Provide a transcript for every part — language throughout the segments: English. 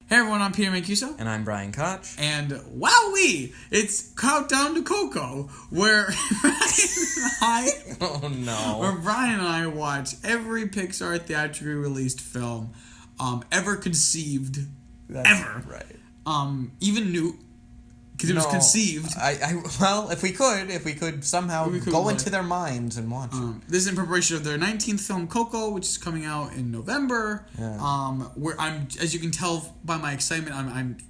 Hey everyone, I'm Peter Mancuso. And I'm Brian Koch. And wowee! It's Countdown to Coco, where Brian and I watch every Pixar theatrically released film ever conceived. Ever. Right. Even new, because it was conceived. Well, if we could somehow go into their minds and watch it. This is in preparation of their 19th film, Coco, which is coming out in November. Yeah. Where I'm, as you can tell by my excitement,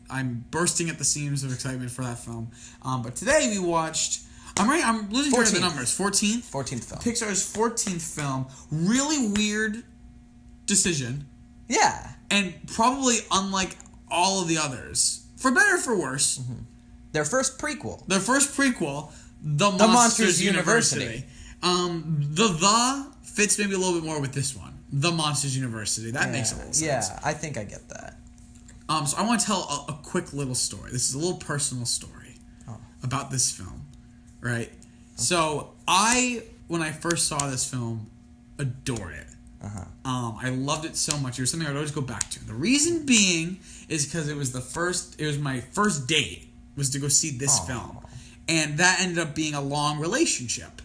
I'm bursting at the seams of excitement for that film. But today we watched. I'm losing track of the numbers. 14th. 14th film. Pixar's 14th film. Really weird decision. Yeah. And probably unlike all of the others, for better or for worse. Mm-hmm. Their first prequel. The Monsters University. The fits maybe a little bit more with this one. The Monsters University. That makes a little sense. Yeah, I think I get that. So I want to tell a quick little story. This is a little personal story about this film, right? Okay. So when I first saw this film, adored it. I loved it so much. It was something I'd always go back to. The reason being is because it was my first date was to go see this film. And that ended up being a long relationship.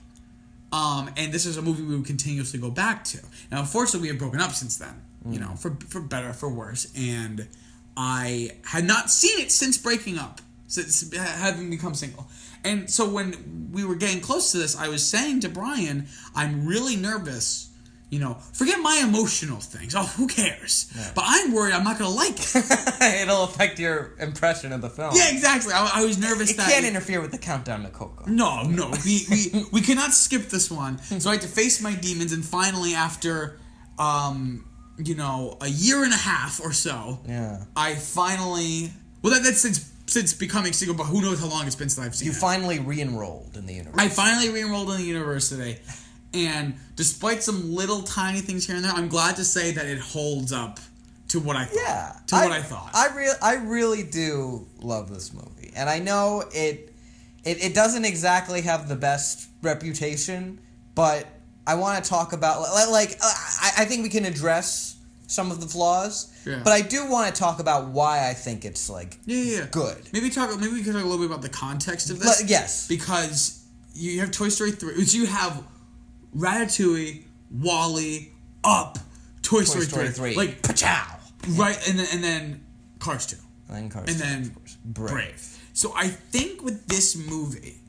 And this is a movie we would continuously go back to. Now, unfortunately, we have broken up since then. You know, for better, for worse. And I had not seen it since breaking up. Since having become single. And so when we were getting close to this, I was saying to Brian, I'm really nervous. You know, forget my emotional things. Oh, who cares? Yeah. But I'm worried I'm not going to like it. It'll affect your impression of the film. Yeah, exactly. I was nervous that... It can't interfere with the countdown to Coco. No. We cannot skip this one. So I had to face my demons, and finally, after, a year and a half or so, I finally... Well, that's since becoming single, but who knows how long it's been since I've seen it. You finally re-enrolled in the university. I finally re-enrolled in the university. And despite some little tiny things here and there, I'm glad to say that it holds up to what I thought. Yeah, what I thought. I really do love this movie, and I know it doesn't exactly have the best reputation, but I want to talk about I think we can address some of the flaws, but I do want to talk about why I think it's good. Maybe we could talk a little bit about the context of this. Yes, because you have Toy Story 3, which you have. Ratatouille, WALL-E, Up, Toy Story 3. Like, pachow! Right, and then Cars 2. And then Brave. So I think with this movie,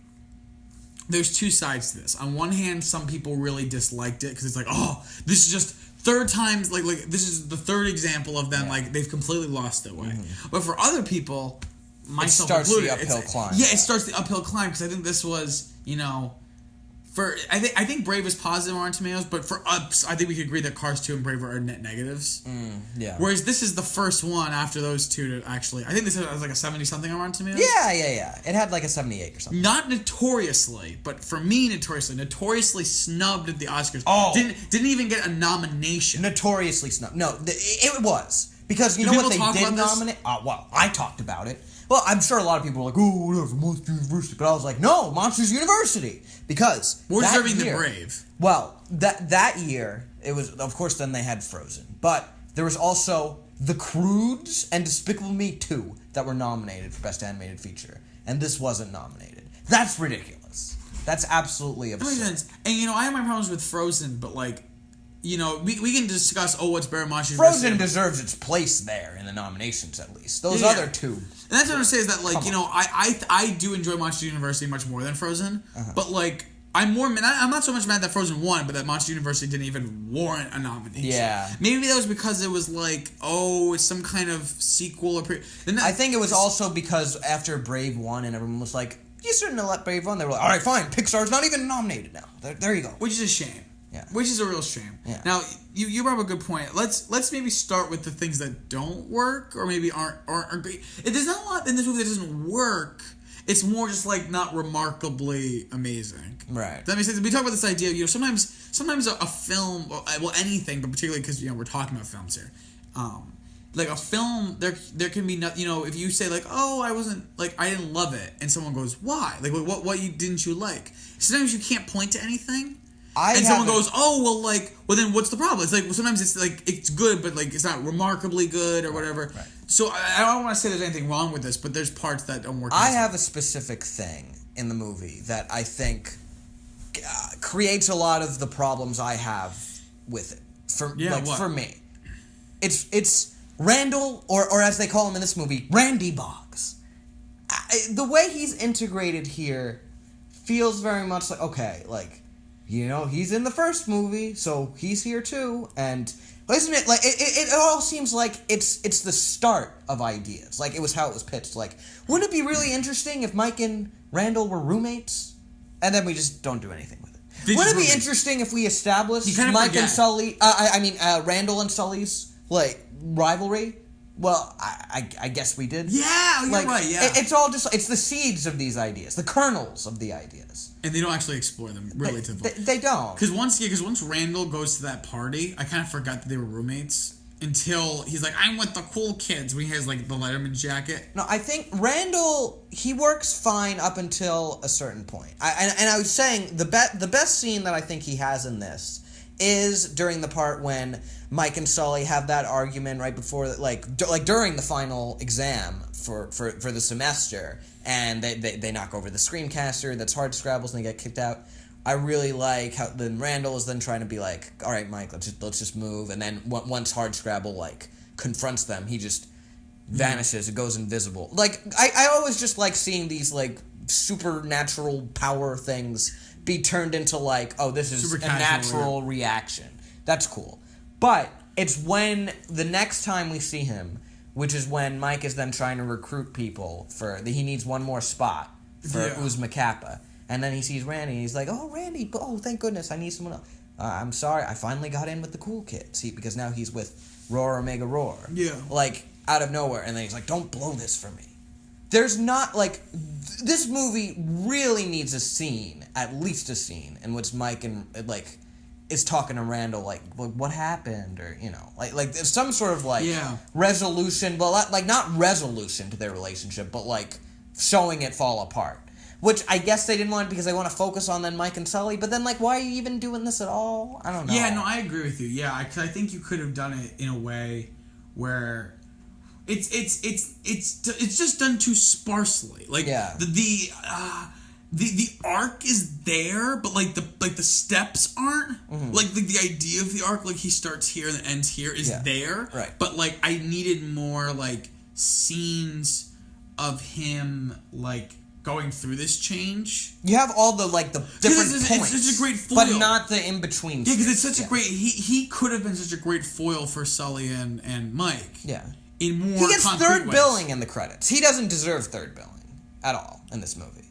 there's two sides to this. On one hand, some people really disliked it because it's like, oh, this is just third times, like this is the third example of them, they've completely lost their way. Mm-hmm. But for other people, myself included, it starts the uphill climb. Yeah, it starts the uphill climb because I think this was, I think Brave is positive on Tomatoes, but for us, I think we could agree that Cars 2 and Brave are net negatives. Yeah. Whereas this is the first one after those two to actually... I think this has like a 70-something on Rotten Tomatoes. Yeah. It had like a 78 or something. Not notoriously, but for me, notoriously snubbed at the Oscars. Oh. Didn't even get a nomination. Notoriously snubbed. No, it was. Because you know what they did nominate? Well, I talked about it. Well, I'm sure a lot of people were like, oh, whatever, Monsters University. But I was like, no, Monsters University. Because more deserving than Brave. Well, that year, it was, of course, then they had Frozen. But there was also The Croods and Despicable Me 2 that were nominated for Best Animated Feature. And this wasn't nominated. That's ridiculous. That's absolutely absurd. That makes sense. And, I have my problems with Frozen, but, we can discuss, what's better, Monsters University. Frozen deserves its place there in the nominations, at least. Those other two. And that's what I'm saying is that, I do enjoy Monsters University much more than Frozen. But, I'm not so much mad that Frozen won, but that Monsters University didn't even warrant a nomination. Yeah. Maybe that was because it was it's some kind of sequel or... I think it was also because after Brave won and everyone was like, you shouldn't have let Brave win. They were like, all right, fine, Pixar's not even nominated now. There you go. Which is a shame. Yeah. Which is a real shame. Yeah. Now, you brought up a good point. Let's maybe start with the things that don't work or maybe aren't great. There's not a lot in this movie that doesn't work. It's more just not remarkably amazing. Right. Does that make sense? We talk about this idea of sometimes a film, well anything, but particularly because we're talking about films here. Like a film, there can be no, if you say I didn't love it, and someone goes, why? What didn't you like? Sometimes you can't point to anything. And someone goes, oh, well, then what's the problem? It's like, well, sometimes it's like, it's good, but like, it's not remarkably good or whatever. Right. So I don't want to say there's anything wrong with this, but there's parts that don't work. I have a specific thing in the movie that I think creates a lot of the problems I have with it. For me. It's Randall, or as they call him in this movie, Randy Boggs. The way he's integrated here feels very much like, okay, like, you know, he's in the first movie, so he's here too, and isn't it like it all seems like it's the start of ideas. Like it was how it was pitched. Like, wouldn't it be really interesting if Mike and Randall were roommates? And then we just don't do anything with it. Wouldn't it be interesting if we established Mike and Sully? Randall and Sully's like rivalry. Well, I guess we did. Yeah, you're right. Yeah, it's all just it's the seeds of these ideas, the kernels of the ideas, and they don't actually explore them really. They don't. Because once Randall goes to that party, I kind of forgot that they were roommates until he's like, "I'm with the cool kids." When he has like the Letterman jacket. No, I think Randall he works fine up until a certain point. I was saying the best scene that I think he has in this is during the part when Mike and Sully have that argument right before, like during the final exam for the semester, and they knock over the screencaster that's hard scrabbles and they get kicked out. I really like how then Randall is then trying to be like, all right, Mike, let's just move, and then once hard scrabble like confronts them, he just vanishes. It goes invisible. Like I always just like seeing these like supernatural power things be turned into like, oh, this is a natural reaction. That's cool. But it's when the next time we see him, which is when Mike is then trying to recruit people he needs one more spot for Uzma Kappa. And then he sees Randy and he's like, oh, Randy, oh, thank goodness, I need someone else. I'm sorry, I finally got in with the cool kids. Because now he's with Roar Omega Roar. Yeah. Like, out of nowhere. And then he's like, don't blow this for me. There's not, like, this movie really needs a scene, at least a scene, in which Mike and, like, is talking to Randall, like what happened, or, you know, like some sort of, like, resolution, well, like, not resolution to their relationship, but, like, showing it fall apart. Which I guess they didn't want because they want to focus on then Mike and Sully, but then, like, why are you even doing this at all? I don't know. Yeah, no, I agree with you. Yeah, because I think you could have done it in a way where it's just done too sparsely. Like, the arc is there, but like the steps aren't. Mm-hmm. Like the idea of the arc, like he starts here and ends here, is there. Right. But like I needed more like scenes of him like going through this change. You have all the like the different points. It's such a great foil, but not the in between. Yeah, because it's such a great. He could have been such a great foil for Sully and Mike. Yeah. In more he gets third ways. Billing in the credits. He doesn't deserve third billing at all in this movie.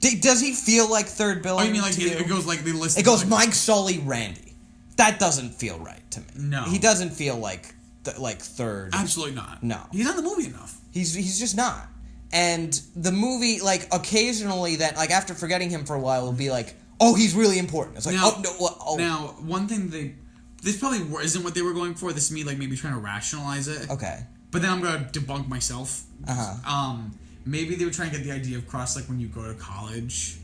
Does he feel like third billing? Oh, you mean like it goes like they list? It goes like, Mike, Sully, Randy. That doesn't feel right to me. No, he doesn't feel like third. Absolutely not. No, he's not in the movie enough. He's just not. And the movie, like, occasionally, that like after forgetting him for a while, will be like, oh, he's really important. It's like, now, oh no. Oh. Now, one thing this probably isn't what they were going for. This is me like maybe trying to rationalize it. Okay. But then I'm gonna debunk myself. Maybe they were trying to get the idea across, like when you go to college,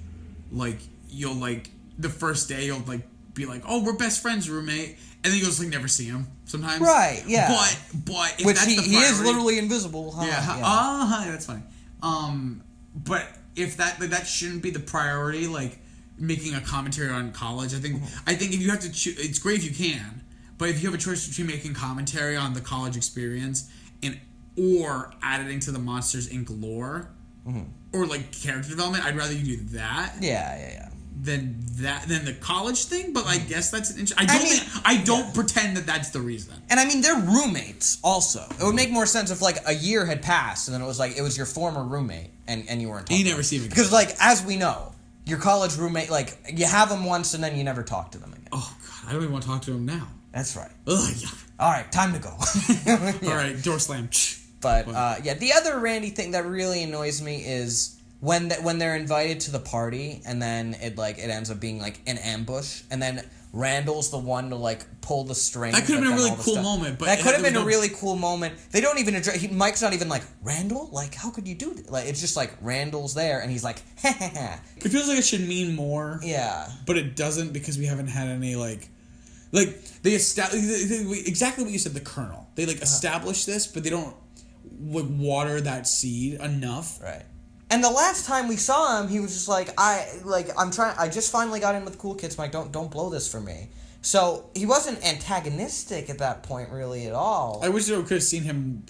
like you'll like the first day you'll like be like, oh, we're best friends, roommate, and then you'll just like never see him sometimes. Right. Yeah. But if which that's the priority, he is literally invisible. Huh? Yeah. That's funny. But if that shouldn't be the priority, like making a commentary on college, I think if you have to choose, it's great if you can, but if you have a choice between making commentary on the college experience or editing to the Monsters Inc. lore, or like character development, I'd rather you do that. Yeah. Than the college thing, but I guess that's an interesting. I don't pretend that that's the reason. And I mean, they're roommates. Also, it would make more sense if like a year had passed and then it was your former roommate and you weren't talking. You never see him again. Because like as we know, your college roommate, like you have them once and then you never talk to them again. Oh God, I don't even want to talk to him now. That's right. Ugh, yeah. All right, time to go. All right, door slam. But the other Randy thing that really annoys me is when they're invited to the party and then it ends up being like an ambush, and then Randall's the one to like pull the string. That could have been a really cool moment, but that could have been a really cool moment. They don't even address. Mike's not even like Randall. Like, how could you do that? Like, it's just like Randall's there, and he's like, ha ha ha. It feels like it should mean more. Yeah, but it doesn't because we haven't had any like they exactly what you said. The kernel. They like establish this, but they don't like water that seed enough. Right. And the last time we saw him, he was just like, I just finally got in with Cool Kids, Mike, don't blow this for me. So he wasn't antagonistic at that point really at all. I wish I could have seen him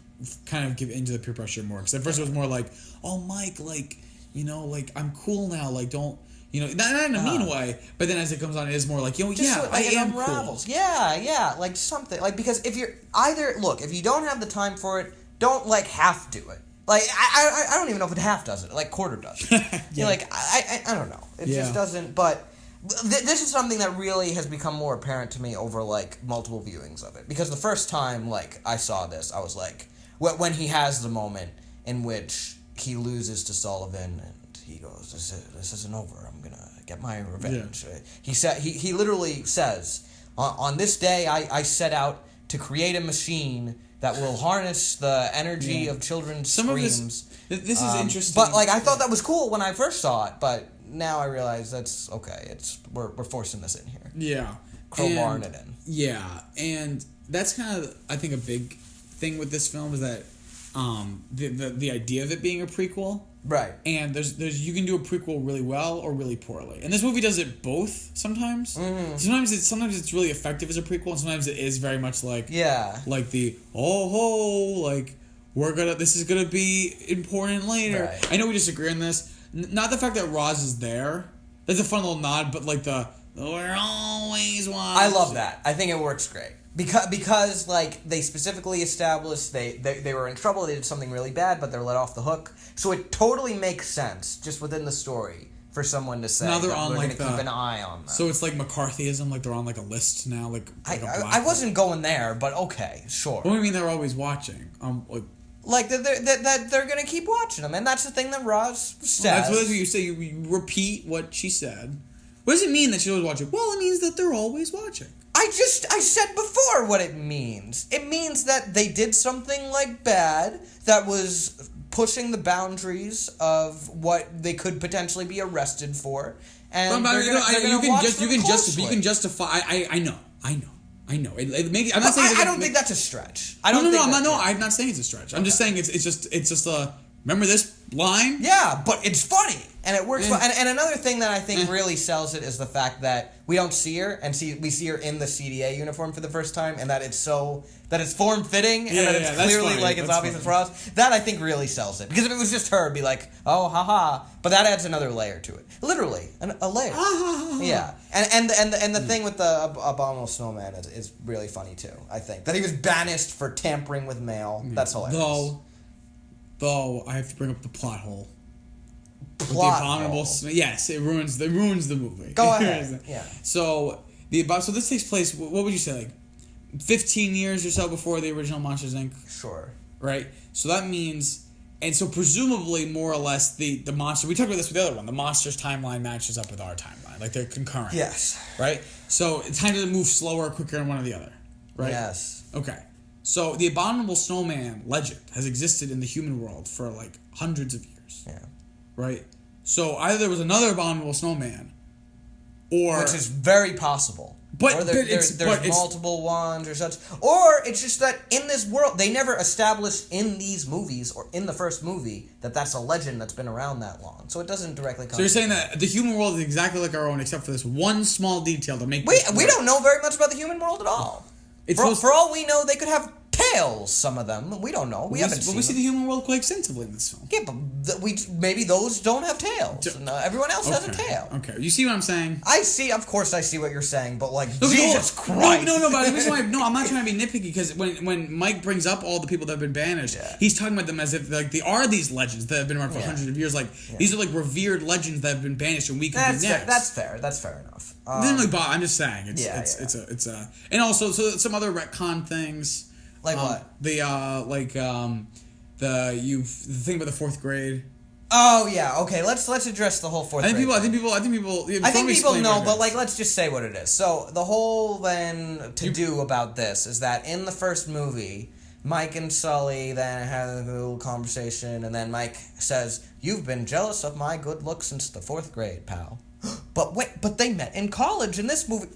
kind of give into the peer pressure more. Because at first it was more like, oh, Mike, like, you know, like, I'm cool now, like, don't, you know, not in a mean way, but then as it comes on, it is more like, you know, just yeah, so, like, I am unravels. cool. Yeah, like something. Like, because if you're either, look, if you don't have the time for it, don't, like, half do it. Like, I don't even know if it half does it. Like, quarter does it. Yeah. You're like, I don't know. It just doesn't. But this is something that really has become more apparent to me over, like, multiple viewings of it. Because the first time, like, I saw this, I was like, when he has the moment in which he loses to Sullivan and he goes, this isn't over. I'm going to get my revenge. Yeah. He literally says, on this day, I set out to create a machine that will harness the energy of children's screams. This is interesting. But, like, I thought that was cool when I first saw it, but now I realize that's okay. We're forcing this in here. Yeah. Crowbarring it in. Yeah, and that's kind of, I think, a big thing with this film is that the idea of it being a prequel. Right. And there's you can do a prequel really well or really poorly. And this movie does it both sometimes. Mm-hmm. Sometimes it's really effective as a prequel, and sometimes it is very much like like the like this is gonna be important later. Right. I know we disagree on this. Not the fact that Roz is there. That's a fun little nod, but like we're always watching. I love that. I think it works great. Because like they specifically established they were in trouble, they did something really bad, but they're let off the hook. So it totally makes sense just within the story for someone to say now they're on we're like gonna keep an eye on them. So it's like McCarthyism, like they're on like a list now, I wasn't going there, but okay, sure. What do you mean they're always watching? Like that they're gonna keep watching them, and that's the thing that Roz says. Well, that's what you say. You repeat what she said. What does it mean that she's always watching? Well, it means that they're always watching. I said before what it means. It means that they did something like bad that was pushing the boundaries of what they could potentially be arrested for, and you can justify. I know. It makes. I'm not saying. I don't think that's a stretch. I'm not saying it's a stretch. I'm just saying it's just a. Remember this line? Yeah, but it's funny and it works. And another thing that I think really sells it is the fact that we don't see her we see her in the CDA uniform for the first time, and that it's form fitting and that it's clearly like it's obvious it's Ross. That I think really sells it, because if it was just her, it'd be like, oh, haha. But that adds another layer to it. Literally, a layer. Yeah, and the thing with the abominable snowman is really funny too. I think that he was banished for tampering with mail. That's hilarious. Though I have to bring up the plot hole. Plot hole. Yes, it ruins the movie. Go ahead. Yeah. So this takes place. What would you say, like 15 years or so before the original Monsters Inc. Sure. Right. So that means, and so presumably more or less the monster. We talked about this with the other one. The monsters timeline matches up with our timeline, like they're concurrent. Yes. Right. So it's time to move slower, quicker in one or the other. Right. Yes. Okay. So the abominable snowman legend has existed in the human world for like hundreds of years. Yeah. Right? So either there was another abominable snowman, or... Which is very possible. But there's multiple ones or such. Or it's just that in this world, they never established in these movies or in the first movie that that's a legend that's been around that long. So it doesn't directly come. So you're saying that the human world is exactly like our own, except for this one small detail to make... We don't know very much about the human world at all. For all we know, they could have tails, some of them. We don't know. We see the human world quite extensively in this film. Yeah, but maybe those don't have tails. And, everyone else has a tail. Okay, you see what I'm saying? Of course I see what you're saying, but like, Jesus Christ. No, but I'm not trying to be nitpicky, because when Mike brings up all the people that have been banished, he's talking about them as if like they are these legends that have been around for hundreds of years. Like, these are like revered legends that have been banished, and we can be next. That's fair. That's fair enough. I'm just saying it's a and also some other retcon things. Like what? The thing about the fourth grade. Oh yeah, okay. Let's address the whole fourth. I think grade people. I think people know, but like, let's just say what it is. So the whole do about this is that in the first movie, Mike and Sully then have a little conversation, and then Mike says, "You've been jealous of my good looks since the 4th grade, pal." But they met in college in this movie.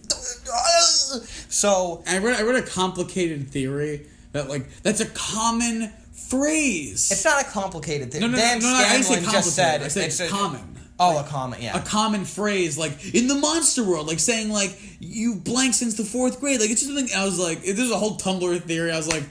So I read a complicated theory that that's a common phrase. It's not a complicated thing. No, Dan Scanlon just said I said common. A common, yeah. A common phrase, in the monster world, saying, you blank since the 4th grade. It's just something, I was like, there's a whole Tumblr theory, I was like,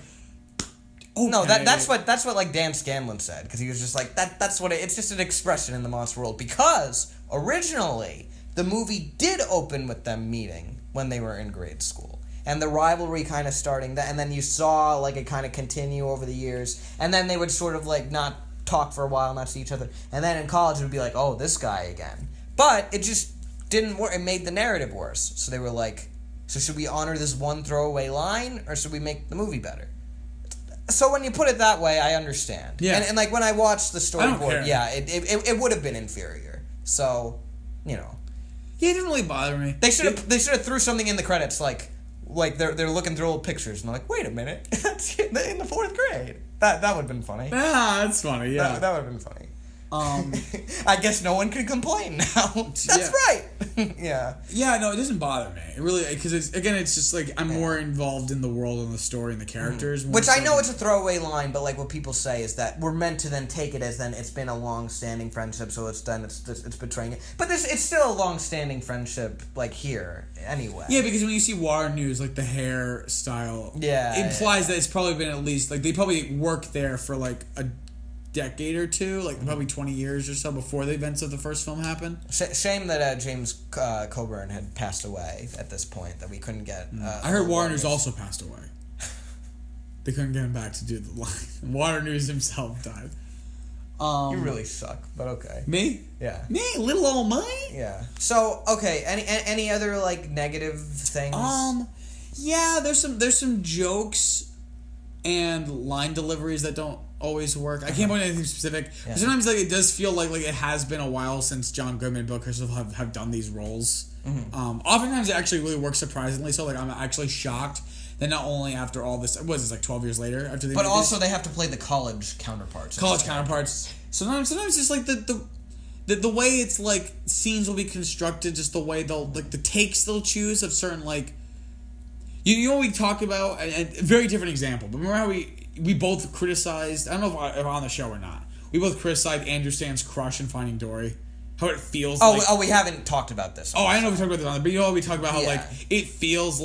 okay. No, that's what Dan Scanlon said, because he was just like, that's what it's just an expression in the monster world, because originally, the movie did open with them meeting when they were in grade school. And the rivalry kind of starting that, and then you saw it kind of continue over the years, and then they would sort of not talk for a while, not see each other, and then in college it would be like, oh, this guy again. But it just didn't work. It made the narrative worse. So they were like, so should we honor this one throwaway line, or should we make the movie better? So when you put it that way, I understand. Yeah. And when I watched the storyboard, yeah, it would have been inferior. So, Yeah, it didn't really bother me. They should have threw something in the credits they're looking through old pictures and they're like, wait a minute, that's in the 4th grade. That would have been funny. That's funny. Yeah, that would have been funny. I guess no one can complain now. That's right. Yeah. Yeah, no, it doesn't bother me. It really, because it's just I'm more involved in the world and the story and the characters. Which I know it's a throwaway line, but what people say is that we're meant to then take it as then it's been a long-standing friendship, so it's betraying it. But it's still a long-standing friendship, here anyway. Yeah, because when you see Water News, the hairstyle, implies that it's probably been at least they probably worked there for a decade or two, probably 20 years or so before the events of the first film happened. Shame that James Coburn had passed away at this point, that we couldn't get... I heard Water News also passed away. They couldn't get him back to do the line. Water News himself died. You really suck, but okay. Me? Yeah. Me? Little old me? Yeah. So, okay, any other, negative things? Yeah, there's some jokes and line deliveries that don't always work. I can't point to anything specific. Yeah. Sometimes it does feel like it has been a while since John Goodman and Bill Crystal have done these roles. Mm-hmm. Oftentimes it actually really works surprisingly. So I'm actually shocked that not only after all this, what is this 12 years later after they. But also they have to play the college counterparts. Sometimes just the way it's scenes will be constructed, just the way they'll the takes they'll choose of certain You know what we talk about, a very different example, but remember how we both criticized, I don't know if on the show or not, we both criticized Andrew Stan's crush in Finding Dory. How it feels we haven't talked about this. I don't know if we talked about this on it, but we talked about how it feels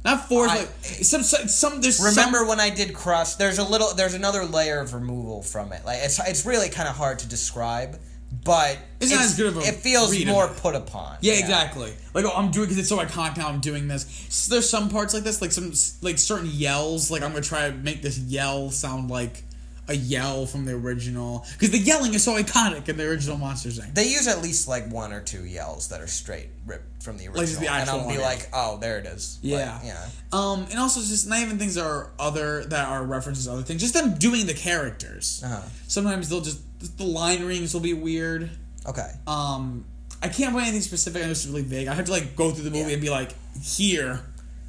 not forced, Remember when I did Crush, there's another layer of removal from it. It's really kind of hard to describe. But it's not as good of a it feels more put upon. Yeah, exactly. I'm doing because it's so iconic now. I'm doing this. So there's some parts like this, some certain yells. I'm gonna try to make this yell sound like a yell from the original, because the yelling is so iconic in the original Monsters Inc. They use at least 1 or 2 yells that are straight ripped from the original, the and I'll be oh, there it is. Yeah, and also just not even things that are references to other things. Just them doing the characters. Sometimes they'll just the line rings will be weird. Okay. I can't point anything specific. I know it's really vague. I have to go through the movie and be here.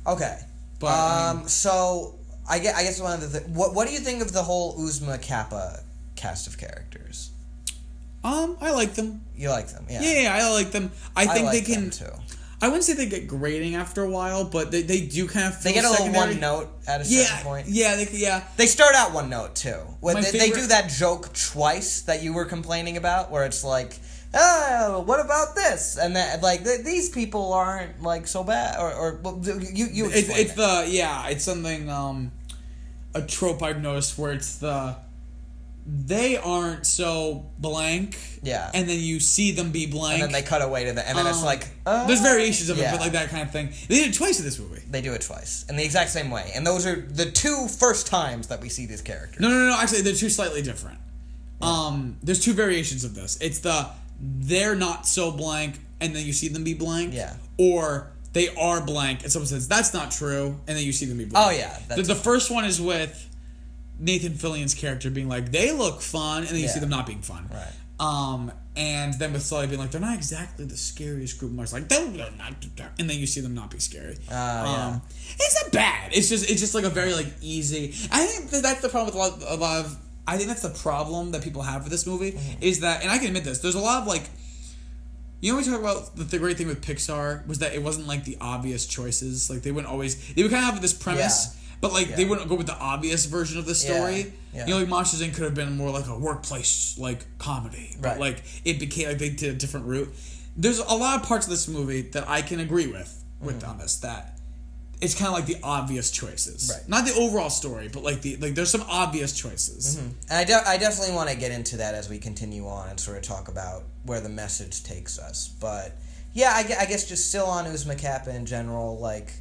Okay. But so. I guess one of the what do you think of the whole Uzma Kappa cast of characters? I like them. You like them, yeah. Yeah, I like them. I think like they can. Them too. I wouldn't say they get grating after a while, but they do kind of feel they get a little secondary. one note at a certain point. Yeah, They start out one note too. They do that joke twice that you were complaining about, where it's oh, what about this? And that these people aren't so bad, or you. It's something a trope I've noticed where it's they aren't so blank. Yeah. And then you see them be blank. And then they cut away to and then it's there's variations of it, but that kind of thing. They did it twice in this movie. They do it twice. In the exact same way. And those are the 2 first times that we see these characters. No. Actually, they're 2 slightly different. Yeah. There's 2 variations of this. It's they're not so blank, and then you see them be blank. Yeah. Or they are blank, and someone says, that's not true, and then you see them be blank. Oh, yeah. The first one is with Nathan Fillion's character being they look fun, and then you see them not being fun. Right. And then with Sully being like, they're not exactly the scariest group. Mark's like, they're not, and then you see them not be scary. Yeah. It's not bad. It's just like a very like easy. I think that's the problem with a lot of. I think that's the problem that people have with this movie is that, and I can admit this. There's a lot of like. You know, we talk about the great thing with Pixar was that it wasn't like the obvious choices. Like they would kind of have this premise, but like they wouldn't go with the obvious version of the story. Yeah. You know, like Monsters Inc. could have been more like a workplace like comedy, but like it became like they did a different route. There's a lot of parts of this movie that I can agree with on this, that it's kind of like the obvious choices, right? Not the overall story, but like there's some obvious choices. And I definitely want to get into that as we continue on and sort of talk about where the message takes us. But yeah, I guess just still on Uzma in general, like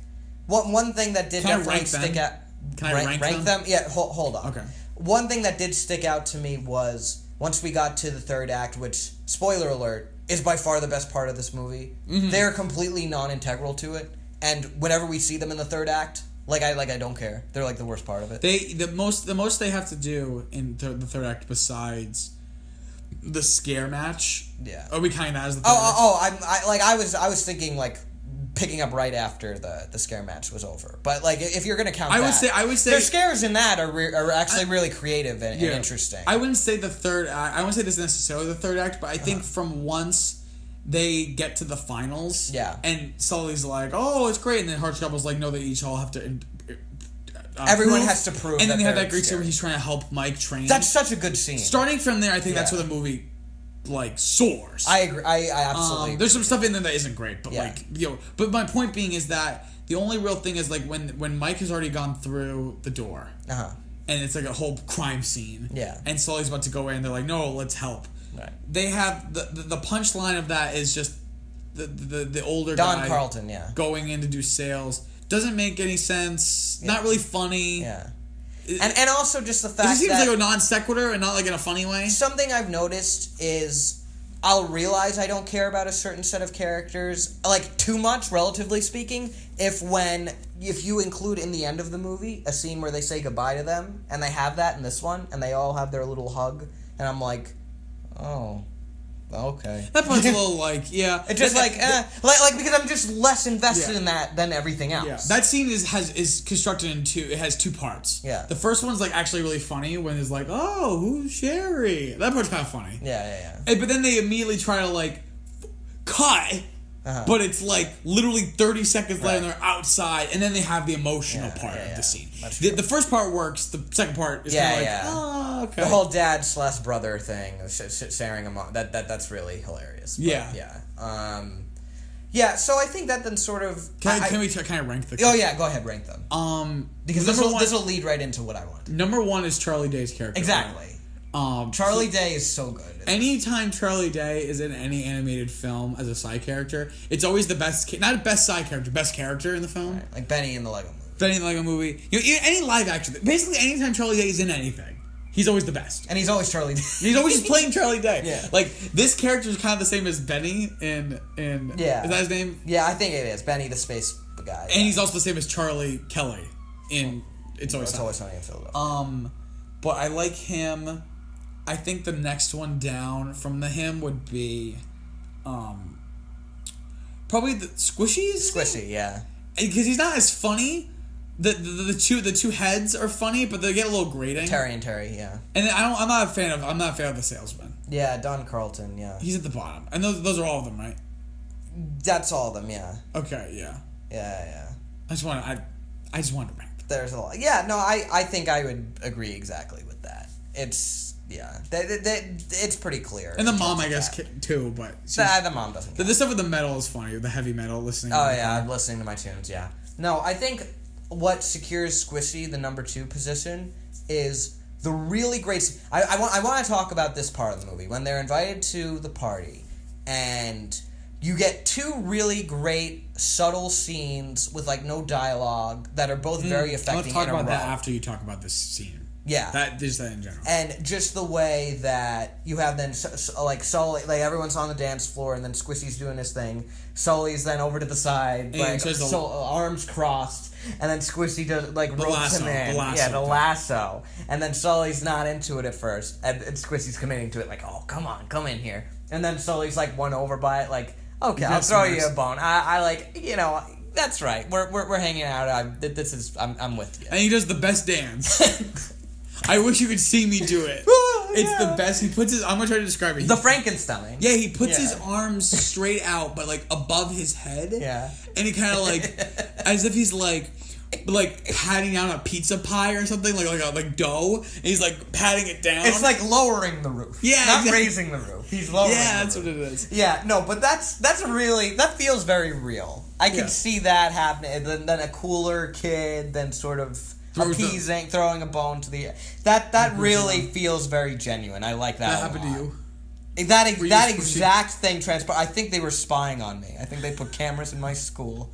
one thing that did definitely stick out. Can I rank them? Yeah, hold on. Okay. One thing that did stick out to me was once we got to the third act, which, spoiler alert, is by far the best part of this movie. They're completely non-integral to it, and whenever we see them in the third act, I don't care. They're like the worst part of it. The most they have to do in the third act besides the scare match. Yeah. Are we counting that as the third act? I was thinking like picking up right after the scare match was over. But like if you're gonna count, I would say their scares in that are actually really creative and interesting. I wouldn't say the third act. I wouldn't say this is necessarily the third act, but I think from once they get to the finals, and Sully's like, "Oh, it's great," and then Hardscobble's like, "No, they each all have to." Everyone has to prove. And then they have that great scene where he's trying to help Mike train. That's such a good scene. Starting from there, I think that's where the movie like soars. I agree. I absolutely. There's some stuff in there that isn't great, but but my point being is that the only real thing is like when Mike has already gone through the door, and it's like a whole crime scene, and Sully's about to go in, and they're like, "No, let's help." Right. They have the punchline of that is just the older Don guy Carlton, going in to do sales. Doesn't make any sense. Not really funny. Yeah. And also just the fact it seems like a non sequitur and not like in a funny way. Something I've noticed is I'll realize I don't care about a certain set of characters, like too much, relatively speaking, if you include in the end of the movie a scene where they say goodbye to them, and they have that in this one, and they all have their little hug, and I'm like, oh, okay. That part's a little like, it's just like because I'm just less invested in that than everything else. Yeah. That scene is constructed in two. It has two parts. Yeah. The first one's like actually really funny when it's like, oh, who's Sherry? That part's kind of funny. Yeah. But then they immediately try to like cut. But it's like literally 30 seconds later and they're outside, and then they have the emotional part of the scene. The first part works, the second part is kind of like, oh, okay. The whole dad/brother thing, sharing them, that's really hilarious. But, so I think that then sort of... Can I rank the... Oh yeah, go ahead, rank them. Because this will lead right into what I want. Number one is Charlie Day's character. Exactly. Charlie Day is so good. Anytime Charlie Day is in any animated film as a side character, it's always the best, not best side character, best character in the film. Right. Like Benny in the Lego Movie. Benny in the Lego Movie. You know, any live action, basically anytime Charlie Day is in anything, he's always the best. And he's always Charlie Day. He's always just playing Charlie Day. Yeah. Like, this character is kind of the same as Benny in is that his name? Yeah, I think it is. Benny the space guy. And he's also the same as Charlie Kelly in It's Always Sunny in Philadelphia. But I like him. I think the next one down from him would be, probably the Squishy. Squishy, yeah. Because he's not as funny. The two heads are funny, but they get a little grating. Terry, yeah. And I'm not a fan of the salesman. Yeah, Don Carlton, yeah. He's at the bottom, and those are all of them, right? That's all of them, yeah. Okay, yeah. Yeah. I just wanted to rank them. There's a lot. Yeah, no, I think I would agree exactly with that. It's. Yeah, it's pretty clear. And the mom, I guess, too, but... The mom doesn't. The stuff with the metal is funny, the heavy metal, listening to I'm listening to my tunes, yeah. No, I think what secures Squishy, the number 2 position, is the really great... I want to talk about this part of the movie. When they're invited to the party, and you get 2 really great, subtle scenes with, like, no dialogue that are both very affecting. Let's talk about that after you talk about this scene. Yeah. That in general. And just the way that you have then, like, Sully, like, everyone's on the dance floor, and then Squissy's doing his thing. Sully's then over to the side, like, arms crossed, and then Squissy does, like, ropes him in. The lasso. And then Sully's not into it at first, and Squissy's committing to it, like, oh, come on, come in here. And then Sully's, like, won over by it, like, okay, I'll throw you a bone. I like, you know, that's right. We're hanging out. I'm with you. And he does the best dance. I wish you could see me do it. It's the best. He puts his... I'm going to try to describe it. The Frankenstein. Yeah, he puts his arms straight out, but, like, above his head. Yeah. And he kind of, like... as if he's, like patting down a pizza pie or something, like dough. And he's, like, patting it down. It's like lowering the roof. Yeah, not raising the roof. He's lowering the roof. Yeah, that's what it is. Yeah, no, but that's really... That feels very real. I can see that happening. Then a cooler kid, then sort of... appeasing, throwing a bone to the... That really feels very genuine. I like that. That happened to you? That exact thing transpired. I think they were spying on me. I think they put cameras in my school.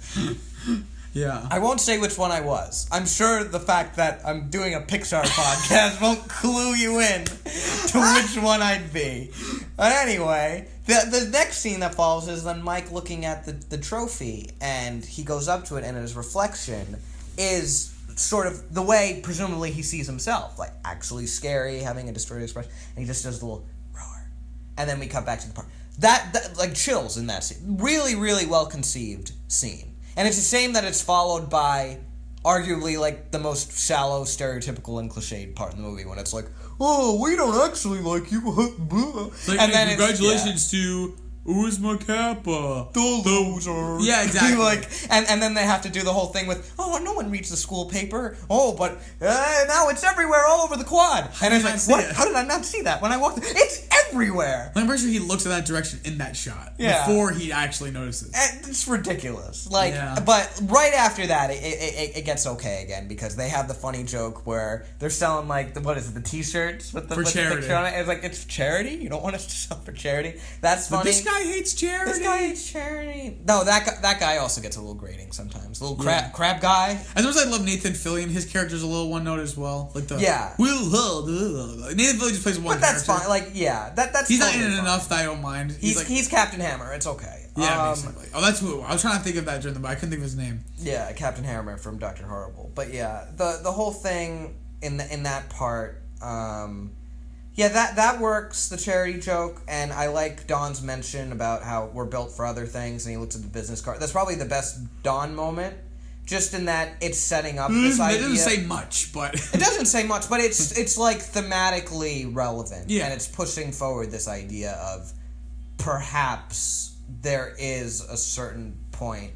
Yeah. I won't say which one I was. I'm sure the fact that I'm doing a Pixar podcast won't clue you in to which one I'd be. But anyway, the next scene that follows is then Mike looking at the trophy, and he goes up to it, and his reflection is... sort of the way, presumably, he sees himself. Like, actually scary, having a distorted expression. And he just does a little roar. And then we cut back to the part. That like, chills in that scene. Really, really well-conceived scene. And it's a shame that it's followed by, arguably, like, the most shallow, stereotypical, and cliched part in the movie, when it's like, oh, we don't actually like you. Like, and then congratulations to... Where's my Kappa? The loser. Yeah, exactly. Like, and then they have to do the whole thing with, oh, no one reads the school paper. Oh, but now it's everywhere, all over the quad. And it's like, what? How did I not see that when I walked? It's everywhere. I'm pretty sure he looks in that direction in that shot before he actually notices. It's ridiculous. Like, but right after that, it gets okay again, because they have the funny joke where they're selling, like, the T-shirts with the picture on it. It's like, it's charity. You don't want us to sell for charity. That's funny. This guy hates charity. This guy hates charity. No, that guy also gets a little grating sometimes. A little crab guy. As much as I love Nathan Fillion, his character's a little one note as well. Like the Nathan Fillion just plays one. But that's character. fine. Like that's. He's totally not in it fine. enough that I don't mind. He's Captain Hammer. It's okay. Yeah, basically. Oh, that's who I was trying to think of that during but I couldn't think of his name. Yeah, Captain Hammer from Dr. Horrible. But yeah, the whole thing in that part. Yeah, that works, the charity joke, and I like Don's mention about how we're built for other things, and he looks at the business card. That's probably the best Don moment, just in that it's setting up this idea. It doesn't say much, but... It doesn't say much, but it's like thematically relevant, and it's pushing forward this idea of perhaps there is a certain point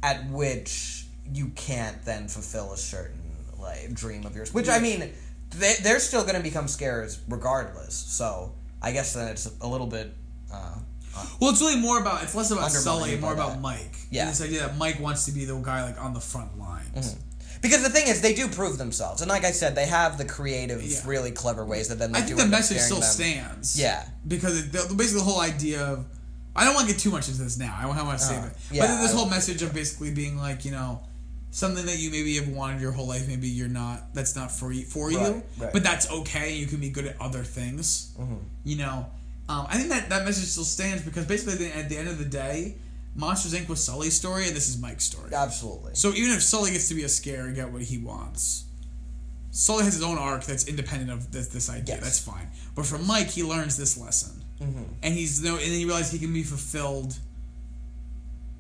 at which you can't then fulfill a certain like dream of yours, which I mean... They're still going to become scares regardless, so I guess then it's a little bit... well, it's really more about... It's less about Sully and more about Mike. Yeah. And this idea that Mike wants to be the guy like on the front lines. Mm-hmm. Because the thing is, they do prove themselves. And like I said, they have the creative, really clever ways that then they do... I think the message still stands. Yeah. Because basically the whole idea of... I don't want to get too much into this now. I want to save it. Yeah, but this whole message of basically being like, you know... Something that you maybe have wanted your whole life, maybe you're not. That's not for you, right. But that's okay. You can be good at other things. Mm-hmm. You know, I think that message still stands because basically at the end of the day, Monsters Inc. was Sully's story, and this is Mike's story. Absolutely. So even if Sully gets to be a scare and get what he wants, Sully has his own arc that's independent of this idea. Yes. That's fine. But for Mike, he learns this lesson, and and then he realizes he can be fulfilled.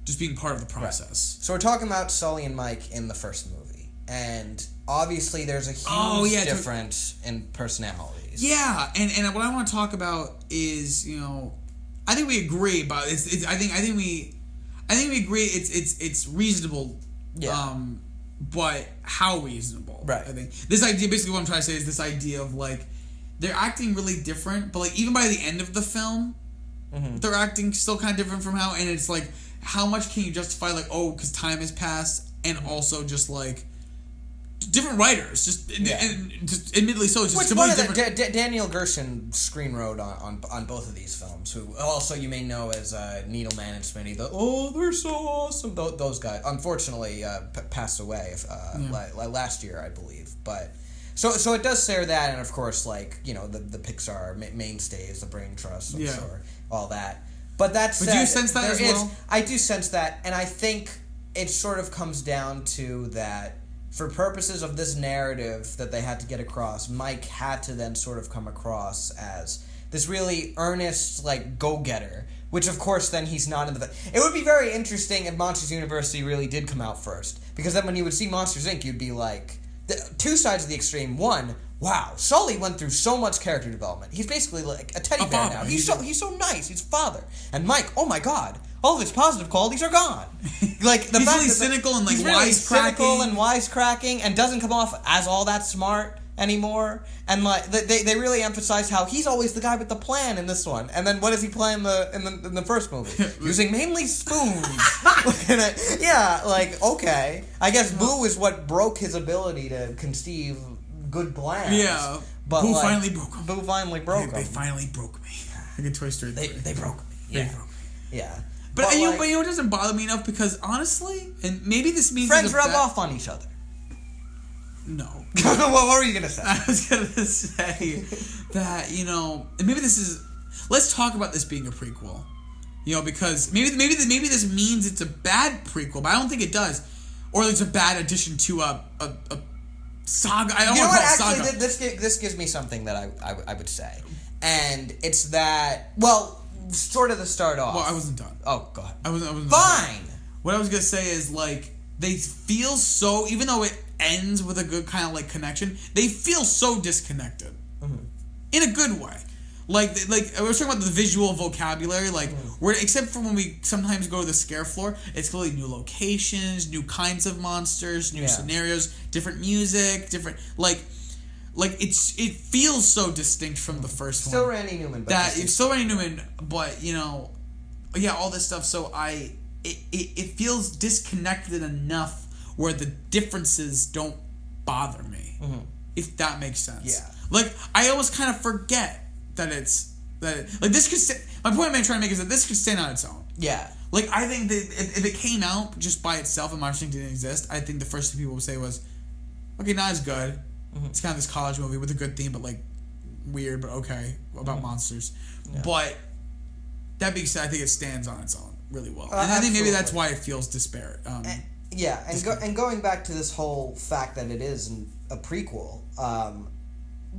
Just being part of the process. Right. So we're talking about Sully and Mike in the first movie. And obviously there's a huge difference in personalities. Yeah, and what I want to talk about is, you know, I think we agree, but I think we agree it's reasonable. Yeah. But how reasonable? Right. I think this idea, basically what I'm trying to say is this idea of like they're acting really different, but like even by the end of the film, they're acting still kind of different from how, and it's like, how much can you justify, like, oh, because time has passed, and also just, like, different writers, just admittedly so, it's just completely different. Daniel Gershon screen wrote on both of these films, who also you may know as Needleman and Smitty, they're so awesome, those guys, unfortunately, passed away last year, I believe, but... So it does share that, and of course, like, you know, the Pixar mainstays, the Brain Trust, I'm sure, all that. But that's. But do you sense that as well? I do sense that, and I think it sort of comes down to that. For purposes of this narrative that they had to get across, Mike had to then sort of come across as this really earnest, like, go-getter, which, of course, then he's not in the... It would be very interesting if Monsters University really did come out first, because then when you would see Monsters, Inc., you'd be like... two sides of the extreme. One, wow, Sully went through so much character development. He's basically like a teddy bear now. He's so nice. He's a father. And Mike, oh my god, all of his positive qualities are gone. Like the he's fact really that cynical and like he's really cynical and wisecracking, and doesn't come off as all that smart anymore. And like they really emphasize how he's always the guy with the plan in this one. And then what does he play in the first movie? Using mainly spoons. Yeah, like okay, I guess Boo is what broke his ability to conceive good plans. Yeah, but Boo finally broke him. Boo finally broke him. They finally broke me. Like in Toy Story 3. They broke me. Yeah. They broke me. Yeah. But you know what doesn't bother me enough, because honestly, and maybe this means friends rub off on each other. No. What were you gonna say? I was gonna say that, you know, and maybe this is. Let's talk about this being a prequel. You know, because maybe this means it's a bad prequel, but I don't think it does, or it's a bad addition to a saga. I don't want to call it saga. Actually, this gives me something that I would say, and it's that, well, sort of to start off. Well, I wasn't done. Oh, go ahead. I wasn't fine. Done. What I was gonna say is, like, they feel so, even though it ends with a good kind of like connection, they feel so disconnected, in a good way. Like I was talking about the visual vocabulary, like except for when we sometimes go to the scare floor, it's clearly new locations, new kinds of monsters, new scenarios, different music, different like it feels so distinct from the first one. Still Randy Newman, but you know, yeah, all this stuff. So it feels disconnected enough where the differences don't bother me, if that makes sense. Yeah. Like I almost kind of forget that this could. My point I'm trying to make is that this could stand on its own. Yeah. Like I think that if it came out just by itself and Monsters Inc. didn't exist, I think the first thing people would say was, okay, not as good. It's kind of this college movie with a good theme, but like weird, but okay, about monsters. Yeah. But that being said, I think it stands on its own really well, and I think maybe that's why it feels disparate. And going back to this whole fact that it is a prequel,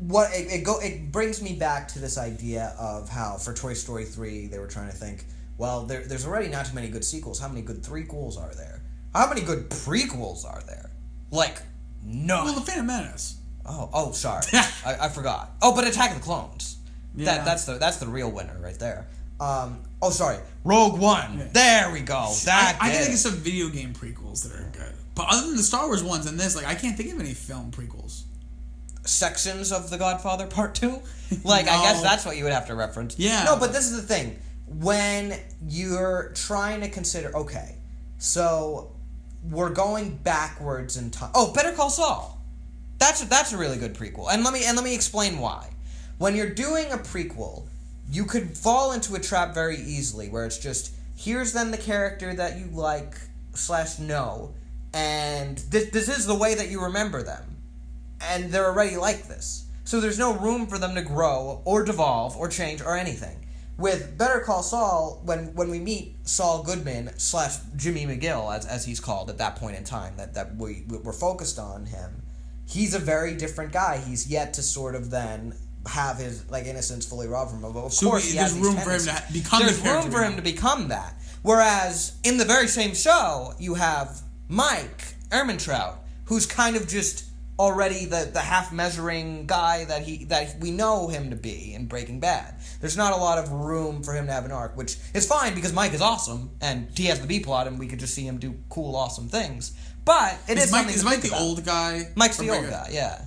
it brings me back to this idea of how for Toy Story 3 they were trying to think, well, there's already not too many good sequels. How many good threequels are there? How many good prequels are there? Like, none. Well, The Phantom Menace. Oh, sorry. I forgot. Oh, but Attack of the Clones. Yeah. That's the real winner right there. Sorry. Rogue One. Yeah. There we go. I can think of some video game prequels that are good. But other than the Star Wars ones and this, like, I can't think of any film prequels. Sections of The Godfather Part 2? Like, no. I guess that's what you would have to reference. Yeah. No, but this is the thing. When you're trying to consider, okay, so we're going backwards in time. Oh, Better Call Saul. That's a really good prequel. And let me explain why. When you're doing a prequel, you could fall into a trap very easily where it's just, here's then the character that you like / know, and this is the way that you remember them. And they're already like this. So there's no room for them to grow or devolve or change or anything. With Better Call Saul, when we meet Saul Goodman / Jimmy McGill, as he's called at that point in time, that we're focused on him, he's a very different guy. He's yet to sort of then have his like innocence fully robbed from him. Of course, he has room for him to become. There's room for him to become that. Whereas in the very same show, you have Mike Ehrmantraut, who's kind of just already the half measuring guy that we know him to be in Breaking Bad. There's not a lot of room for him to have an arc, which is fine because Mike is awesome and he has the B plot and we could just see him do cool, awesome things. But is Mike the old guy? Mike's the old guy, yeah.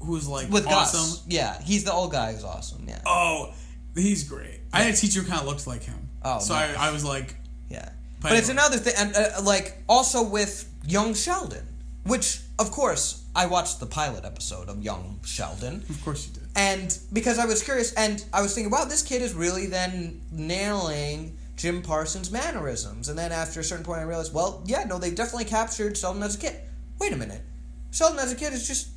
Who's like with awesome? Gus. Yeah, he's the old guy who's awesome. Yeah. Oh, he's great. Yeah. I had a teacher who kind of looked like him. Oh, so nice. I was like, yeah. But it's another thing, and like also with young Sheldon, which of course I watched the pilot episode of Young Sheldon. Of course you did. And because I was curious, and I was thinking, wow, this kid is really then nailing Jim Parsons' mannerisms. And then after a certain point, I realized, well, yeah, no, they definitely captured Sheldon as a kid. Wait a minute, Sheldon as a kid is just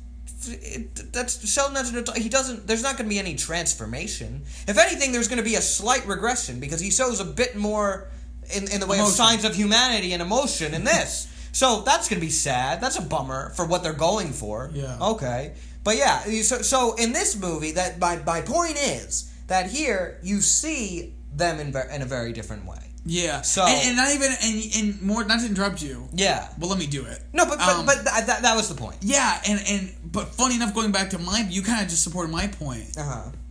that's Sheldon doesn't. He doesn't. There's not going to be any transformation. If anything, there's going to be a slight regression because he shows a bit more in the way of signs of humanity and emotion in this. So that's going to be sad. That's a bummer for what they're going for. Yeah. Okay. But yeah, so in this movie, that my point is that here you see them in a very different way. Yeah. So and not even and more, not to interrupt you. Yeah. But let me do it. No, but that was the point. Yeah, but funny enough, going back to you kind of just supported my point.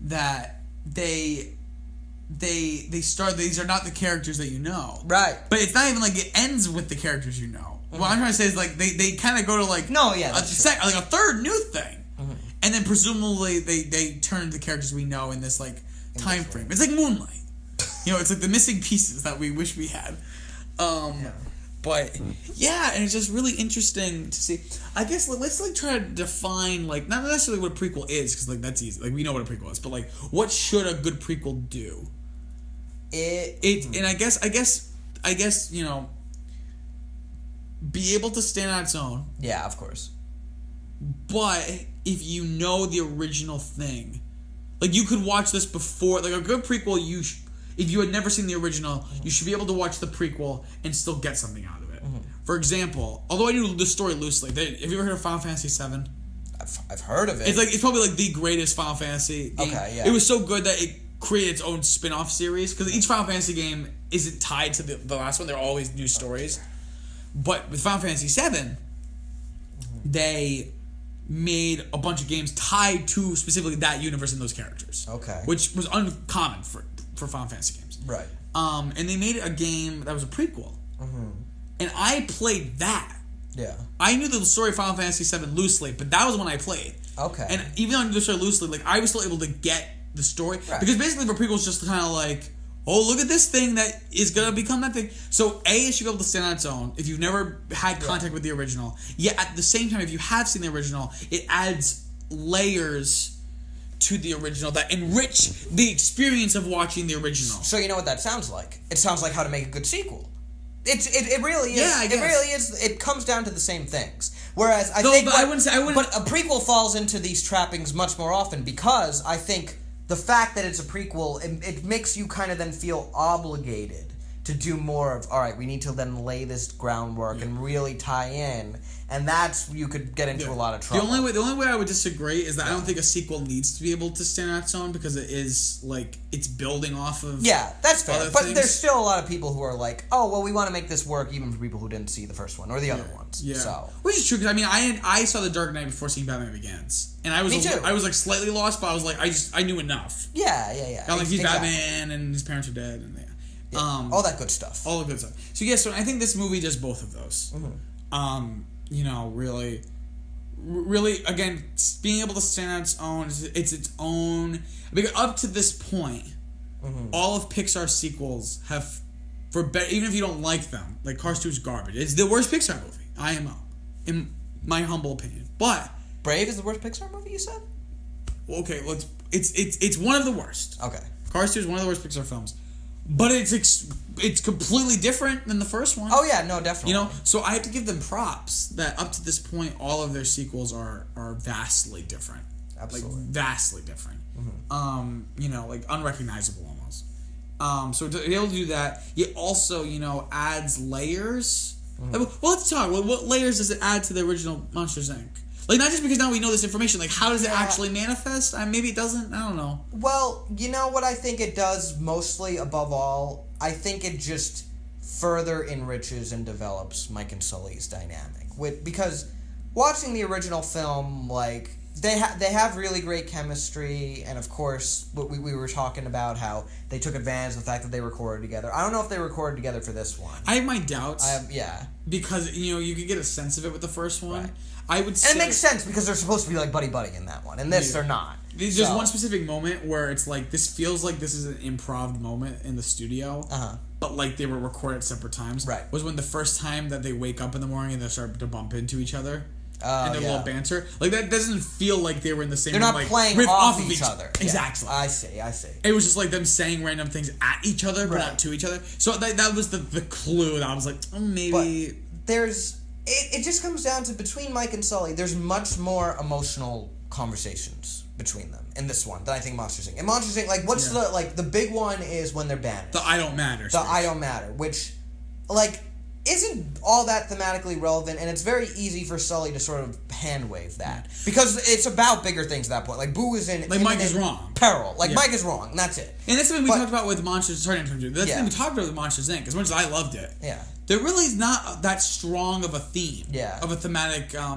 That they start. These are not the characters that you know. Right. But it's not even like it ends with the characters you know. What I'm trying to say is like they kind of go to like a third new thing. And then presumably they turn to the characters we know in this like time frame. It's like Moonlight. It's like the missing pieces that we wish we had. But yeah, and it's just really interesting to see. I guess let's like try to define like not necessarily what a prequel is because like that's easy. Like we know what a prequel is, but like what should a good prequel do? And I guess be able to stand on its own. Yeah, of course. But if you know the original thing, like you could watch this before, like a good prequel, if you had never seen the original, you should be able to watch the prequel and still get something out of it. For example, although I knew the story loosely, have you ever heard of Final Fantasy VII? I've heard of it. It's probably like the greatest Final Fantasy game. Okay, yeah. It was so good that it created its own spin-off series because each Final Fantasy game isn't tied to the last one. They're always new stories. But with Final Fantasy VII, they made a bunch of games tied to specifically that universe and those characters. Okay. Which was uncommon for Final Fantasy games. Right. And they made a game that was a prequel. And I played that. Yeah. I knew the story of Final Fantasy VII loosely, but that was when I played. Okay. And even though I knew the story loosely, like I was still able to get the story. Right. Because basically the prequel is just kind of like, oh, look at this thing that is going to become that thing. So it should be able to stand on its own if you've never had contact with the original. Yet at the same time, if you have seen the original, it adds layers to the original that enrich the experience of watching the original. So you know what that sounds like? It sounds like how to make a good sequel. It really is. Yeah, I guess. It really is. It comes down to the same things. Whereas I Though, think, but I wouldn't. But a prequel falls into these trappings much more often because I think the fact that it's a prequel, it makes you kind of then feel obligated to do more of, all right, we need to then lay this groundwork and really tie in, and that's, you could get into a lot of trouble. The only way I would disagree is that I don't think a sequel needs to be able to stand on its own because it is, like, it's building off of that's fair. But things. There's still a lot of people who are like, oh, well, we want to make this work even for people who didn't see the first one or the other ones. Yeah. So. Which is true, because, I mean, I saw The Dark Knight before seeing Batman Begins. And I was, Me too. I was, like, slightly lost, but I was like, I knew enough. Yeah. I like, he's Batman, and his parents are dead, and all that good stuff. All the good stuff. So yeah, so I think this movie does both of those. Really, again, being able to stand on its own. It's its own. Because up to this point, all of Pixar's sequels have, even if you don't like them, like Cars 2 is garbage. It's the worst Pixar movie. IMO, in my humble opinion. But Brave is the worst Pixar movie, you said? Okay, it's one of the worst. Okay. Cars 2 is one of the worst Pixar films. But it's completely different than the first one. Oh yeah, no, definitely. So I have to give them props that up to this point, all of their sequels are vastly different. Absolutely, like vastly different. Like unrecognizable almost. So to be able to do that, it also adds layers. Well, let's talk. What layers does it add to the original Monsters Inc.? Like, not just because now we know this information, like, how does it actually manifest? Maybe it doesn't. I don't know. Well, you know what I think it does mostly, above all? I think it just further enriches and develops Mike and Sully's dynamic. Because watching the original film, like, they have really great chemistry, and of course, we were talking about how they took advantage of the fact that they recorded together. I don't know if they recorded together for this one. I have my doubts. Yeah. Because, you could get a sense of it with the first one. Right. I would say, and it makes sense because they're supposed to be like buddy in that one, and this they're not. There's just one specific moment where it's like this feels like this is an improv moment in the studio, but like they were recorded at separate times. Right. Was when the first time that they wake up in the morning and they start to bump into each other. And their little banter, like that doesn't feel like they were in the same. They're room, not like, playing off each other. Exactly. Yeah, I see. It was just like them saying random things at each other, but not to each other. So that was the clue that I was like, oh, maybe. But there's it just comes down to between Mike and Sully, there's much more emotional conversations between them in this one than I think Monsters Inc. In Monsters Inc., like, what's the big one is when they're banished. The I don't matter. The I don't matter, which, like, isn't all that thematically relevant, and it's very easy for Sully to sort of hand-wave that. Because it's about bigger things at that point. Like, Boo is in... Like, Mike is wrong. Peril. Like, Mike is wrong, and that's it. And that's something we talked about with Monsters... Sorry to interrupt you. That's something we talked about with Monsters, Inc. As much as I loved it. Yeah. There really is not that strong of a theme. Yeah. Of a thematic, I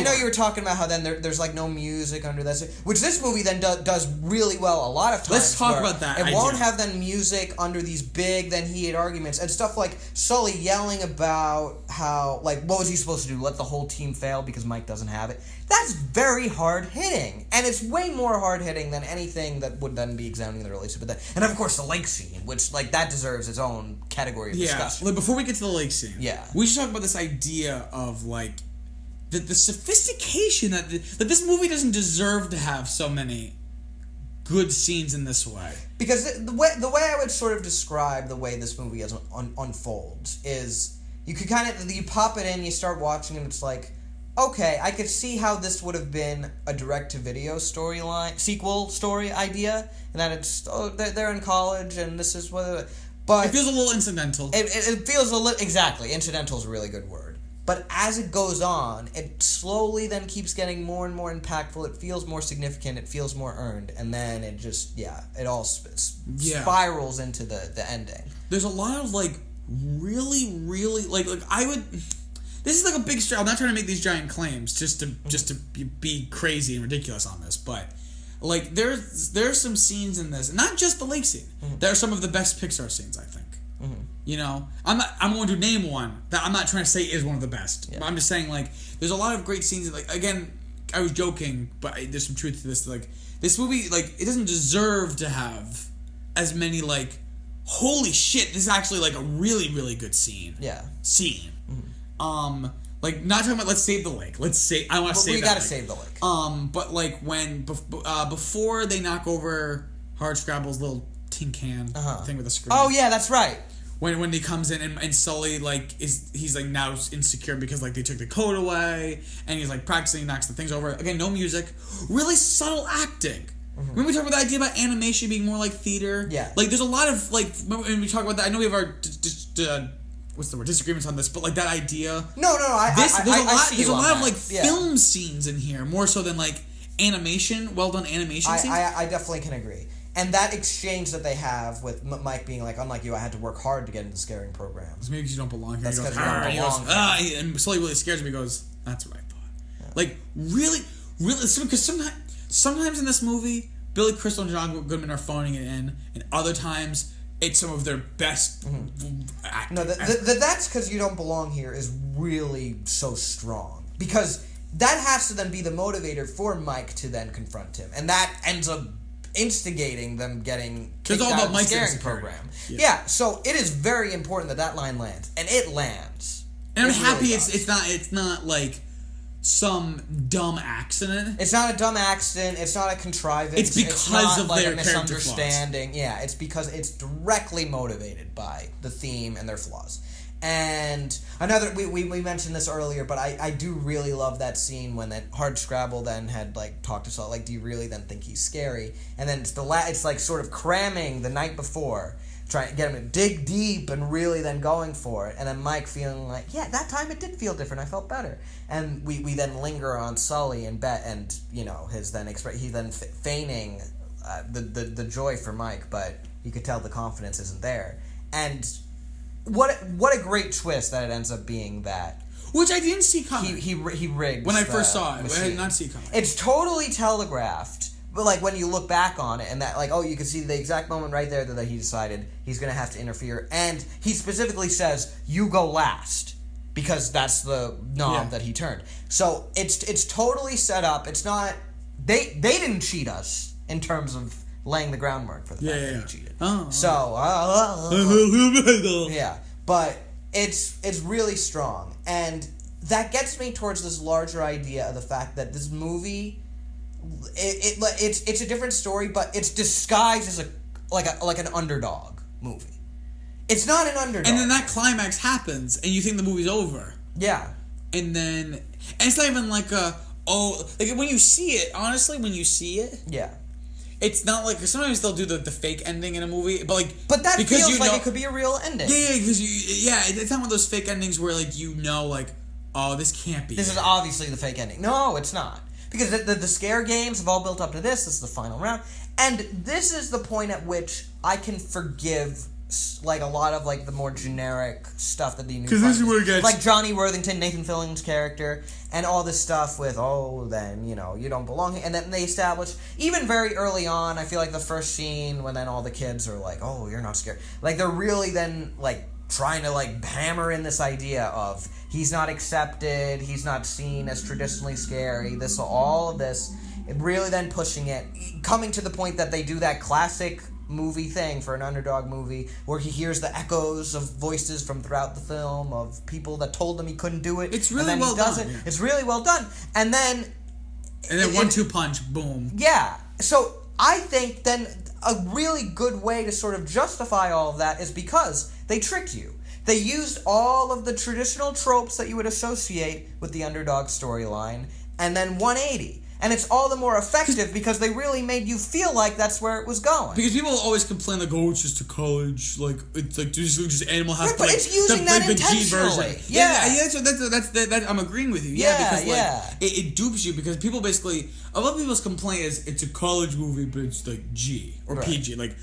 know you were talking about how then there's, like, no music under that... Which this movie then does really well a lot of times. Let's talk about that. It won't have then music under these big, then heated arguments. And stuff like Sully yelling about how... Like, what was he supposed to do? Let the whole team fail because Mike doesn't have it? That's very hard-hitting. And it's way more hard-hitting than anything that would then be examining the relationship with that. And, of course, the lake scene, which, like, that deserves its own category of discussion. Like, before we get to the lake scene, we should talk about this idea of, like, the sophistication that this movie doesn't deserve to have so many good scenes in this way. Because the way I would sort of describe the way this movie unfolds is you could kind of, you pop it in, you start watching, and it's like, okay, I could see how this would have been a direct-to-video sequel story idea, and that it's, they're in college, and this is what... But it feels a little incidental. It feels a little... Exactly. Incidental is a really good word. But as it goes on, it slowly then keeps getting more and more impactful. It feels more significant. It feels more earned. And then it just... it all spirals into the ending. There's a lot of, like, really, really... Like I would... This is like a big... I'm not trying to make these giant claims just to be crazy and ridiculous on this, but... Like, there's some scenes in this, not just the lake scene. There are some of the best Pixar scenes, I think. You know? I'm going to name one that I'm not trying to say is one of the best. But I'm just saying, like, there's a lot of great scenes. Like, again, I was joking, but there's some truth to this. Like, this movie, like, it doesn't deserve to have as many, like, holy shit, this is actually, like, a really, really good scene. Scene. Like, not talking about let's save the lake. I want to save the lake. We gotta save the lake. But like when before they knock over Hardscrabble's little tin can thing with the screen. Oh yeah, that's right. When he comes in and Sully like he's like now insecure because like they took the coat away and he's like practicing, knocks the things over. Again, no music, really subtle acting. When we talk about the idea about animation being more like theater, like there's a lot of like when we talk about that. I know we have our what's the word? Disagreements on this, but like that idea. No. There's a lot of like film scenes in here, more so than like animation, well done animation scenes. I definitely can agree. And that exchange that they have with Mike being like, unlike you, I had to work hard to get into scaring programs. Maybe because you don't belong here. That's because you don't belong here. And Sully really scares me. He goes, that's what I thought. Yeah. Like really, because sometimes in this movie, Billy Crystal and John Goodman are phoning it in, and other times. It's some of their best acting. No, that's because you don't belong here is really so strong. Because that has to then be the motivator for Mike to then confront him. And that ends up instigating them getting kicked out of the scaring program. Yeah, so it is very important that line lands. And it lands. And I'm happy it's not like some dumb accident. It's not a dumb accident. It's not a contrivance. It's because of their misunderstanding. Yeah, it's because it's directly motivated by the theme and their flaws. And another, we mentioned this earlier, but I do really love that scene when that Hardscrabble then had like talked to Saul, like, do you really then think he's scary? And then it's like sort of cramming the night before. Trying to get him to dig deep and really then going for it. And then Mike feeling like, yeah, that time it did feel different. I felt better. And we then linger on Sully and Bet and, you know, his then he then feigning the joy for Mike, but you could tell the confidence isn't there. And what a great twist that it ends up being that. Which I didn't see coming. He rigged when I first saw it. I did not see coming. It's totally telegraphed. But, like, when you look back on it and that, like, you can see the exact moment right there that he decided he's going to have to interfere. And he specifically says, you go last. Because that's the knob that he turned. So, it's totally set up. It's not... They didn't cheat us in terms of laying the groundwork for the fact that he cheated. Yeah. But it's really strong. And that gets me towards this larger idea of the fact that this movie... It's a different story, but it's disguised as like an underdog movie. It's not an underdog. And then that climax happens, and you think the movie's over. Yeah. And it's not even like like when you see it, honestly, when you see it, yeah, it's not like, sometimes they'll do the fake ending in a movie, but that feels like it could be a real ending. Yeah, because it's not one of those fake endings where like like, oh, this can't be. This is obviously the fake ending. No, it's not. Because the scare games have all built up to this. This is the final round. And this is the point at which I can forgive, like, a lot of, like, the more generic stuff that the new... Because this is where it gets... Like Johnny Worthington, Nathan Fillion's character, and all this stuff with, then, you don't belong here. And then they establish, even very early on, I feel like the first scene when then all the kids are like, oh, you're not scared. Like, they're really then, like, trying to, like, hammer in this idea of he's not accepted, he's not seen as traditionally scary, all of this, really then pushing it, coming to the point that they do that classic movie thing for an underdog movie where he hears the echoes of voices from throughout the film of people that told him he couldn't do it. It's really well done. Yeah. It's really well done. And then 1-2 punch, boom. Yeah. So I think then a really good way to sort of justify all of that is because they tricked you. They used all of the traditional tropes that you would associate with the underdog storyline, and then 180. And it's all the more effective because they really made you feel like that's where it was going. Because people always complain, like, oh, it's just a college, like, it's like just Animal House. Right, but it's using that intentionally. Yeah, I'm agreeing with you. Yeah, because it dupes you, because people basically, a lot of people's complaint is it's a college movie, but it's like G or PG, like.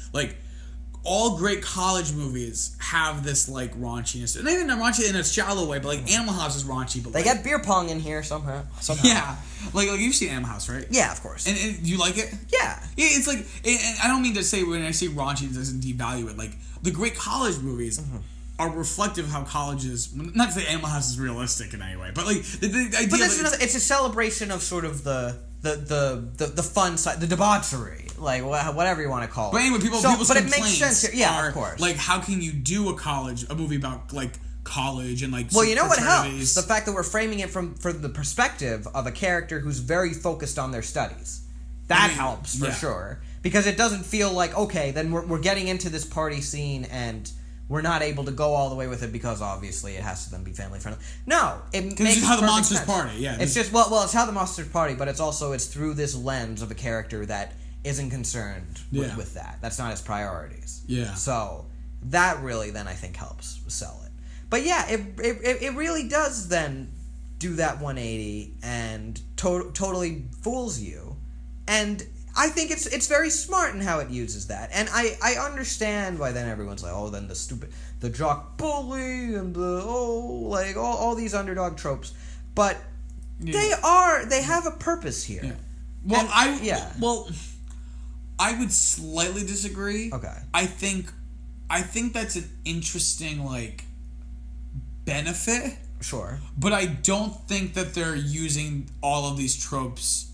All great college movies have this, like, raunchiness. And even raunchy in a shallow way, but, like, Animal House is raunchy. But they got beer pong in here somehow. Yeah. Like you've seen Animal House, right? Yeah, of course. And do you like it? Yeah. It's like, and I don't mean to say when I say raunchy, it doesn't devalue it. Like, the great college movies are reflective of how college is. Not to say Animal House is realistic in any way, but, like, the idea... But it's a celebration of sort of the fun side, the debauchery, like whatever you want to call it. But anyway, people's complaints it makes sense here. Yeah, of course. Like, how can you do a movie about, like, college and, like, well, you know what helps? The fact that we're framing it from the perspective of a character who's very focused on their studies. That helps for sure, because it doesn't feel like, okay, then we're getting into this party scene and we're not able to go all the way with it because obviously it has to then be family friendly. No, it makes how the monsters sense. Party. Yeah, it's just it's how the monsters party, but it's through this lens of a character that isn't concerned with that. That's not his priorities. Yeah. So that really then I think helps sell it. But yeah, it really does then do that 180 and totally fools you, and I think it's very smart in how it uses that. And I understand why then everyone's like, oh, then the jock bully and all these underdog tropes. But they have a purpose here. Yeah. Well, I would slightly disagree. Okay. I think that's an interesting, like, benefit. Sure. But I don't think that they're using all of these tropes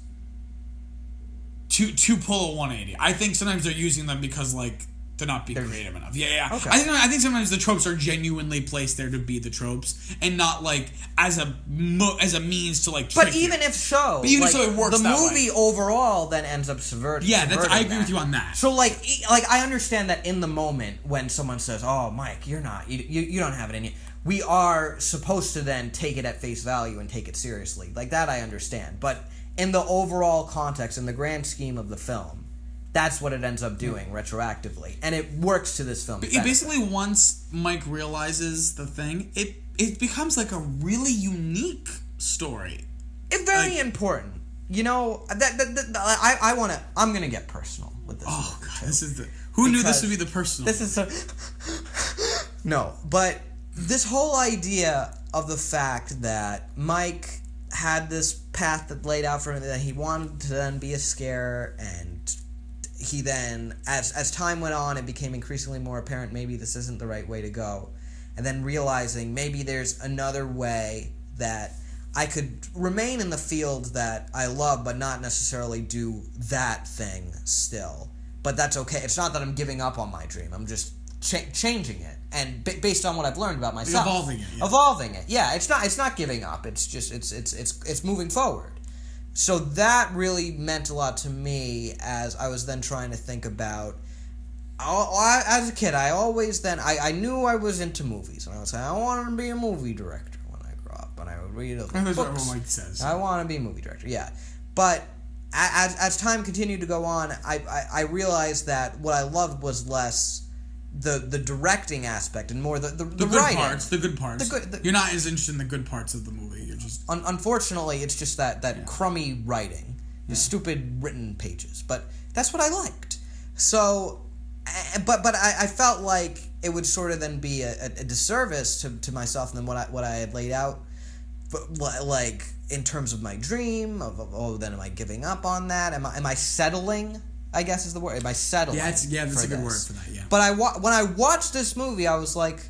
to pull a 180. I think sometimes they're using them because, like, they're not being creative enough. Yeah. Okay. I think sometimes the tropes are genuinely placed there to be the tropes and not, like, as a means to, like, trick But even you. if so, it works the that movie way. Overall then ends up subverting. Yeah, I agree with you on that. So, like I understand that in the moment when someone says, "Oh, Mike, you don't have it in you," we are supposed to then take it at face value and take it seriously. Like that, I understand, but in the overall context, in the grand scheme of the film, that's what it ends up doing retroactively, and it works to this film. Basically, once Mike realizes the thing, it becomes like a really unique story. It's very important. You know, I'm gonna get personal with this. Oh God, who knew this would be the personal? This is no, but this whole idea of the fact that Mike had this path that laid out for him that he wanted to then be a scare, and he then, as time went on, it became increasingly more apparent maybe this isn't the right way to go, and then realizing maybe there's another way that I could remain in the field that I love but not necessarily do that thing still. But that's okay. It's not that I'm giving up on my dream. I'm just changing it, and based on what I've learned about myself, evolving it. Yeah, it's not giving up. It's just it's moving forward. So that really meant a lot to me as I was then trying to think about. As a kid, I always then I knew I was into movies, and I was saying I wanted to be a movie director when I grew up. read That's what everyone like says. I want to be a movie director. Yeah, but as time continued to go on, I realized that what I loved was less the directing aspect and more the good writing. parts. The good parts. You're not as interested in the good parts of the movie. You're just unfortunately, it's just that crummy writing, the stupid written pages. But that's what I liked. So, but I felt like it would sort of then be a disservice to myself than what I had laid out. But like in terms of my dream then am I giving up on that? Am I settling? I guess is the word. Am I settling? That's a good word for that. Yeah. But when I watched this movie, I was like,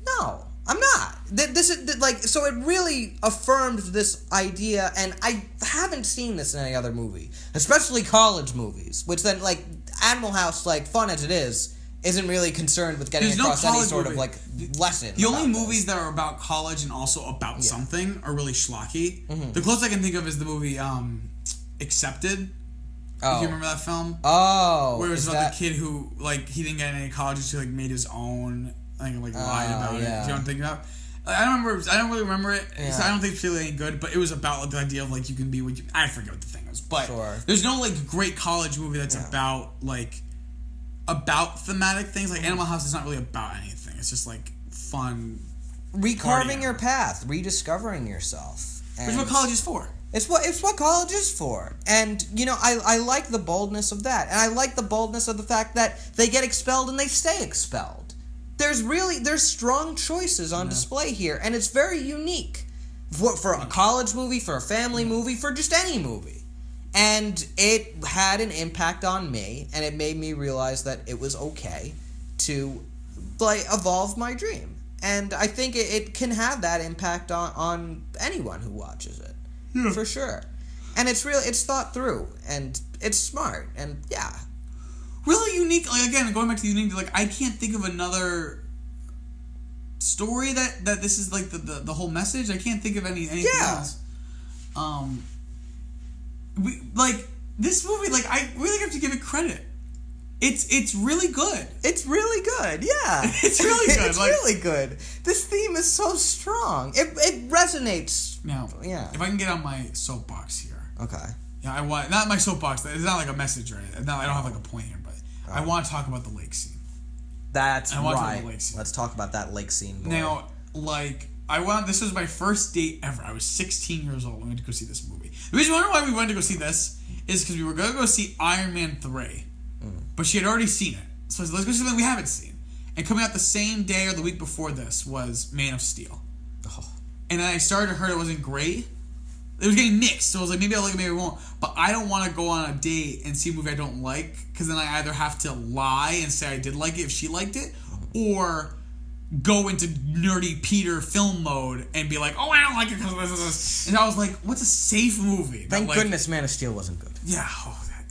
no, I'm not. This is like, so it really affirmed this idea, and I haven't seen this in any other movie, especially college movies. Which then, like Animal House, like fun as it is, isn't really concerned with getting across any sort of like lesson. The only movies that are about college and also about something are really schlocky. Mm-hmm. The closest I can think of is the movie Accepted. Oh. Do you remember that film? Oh. Where it was about the kid who, like, he didn't get into any college, so he, like, made his own, lied about it. Do you know what I'm thinking about? I don't really remember it, so I don't think it's really any good, but it was about, like, the idea of, like, you can be what you... I forget what the thing was, but there's no, like, great college movie that's about, like, about thematic things. Like, Animal House is not really about anything. It's just, like, fun... Recarving your path, rediscovering yourself. Which is what college is for. It's what college is for. And, you know, I like the boldness of that. And I like the boldness of the fact that they get expelled and they stay expelled. There's strong choices on display here, and it's very unique. For a college movie, for a family movie, for just any movie. And it had an impact on me, and it made me realize that it was okay to, like, evolve my dream. And I think it can have that impact on anyone who watches it. Yeah. For sure. And it's thought through, and it's smart, and really unique. Like, again, going back to the unique, like, I can't think of another story that this is like the whole message. I can't think of anything else. This movie, like, I really have to give it credit. It's really good. It's really good, yeah. It's really good. It's really good. This theme is so strong. It resonates. Now, if I can get on my soapbox here. Okay. Yeah, I want... Not my soapbox. It's not like a message or anything. I don't have, like, a point here, but I want to talk about the lake scene. That's right. Let's talk about that lake scene, boy. Now, like, this was my first date ever. I was 16 years old when we went to go see this movie. The reason why we went to go see this is because we were going to go see Iron Man 3. But she had already seen it. So I said, let's go see something we haven't seen. And coming out the same day or the week before this was Man of Steel. Oh. And then I started to hear it wasn't great. It was getting mixed. So I was like, maybe I'll like it, maybe I won't. But I don't want to go on a date and see a movie I don't like. Because then I either have to lie and say I did like it if she liked it. Or go into nerdy Peter film mode and be like, oh, I don't like it because of this. And I was like, what's a safe movie? Thank goodness Man of Steel wasn't good. Yeah,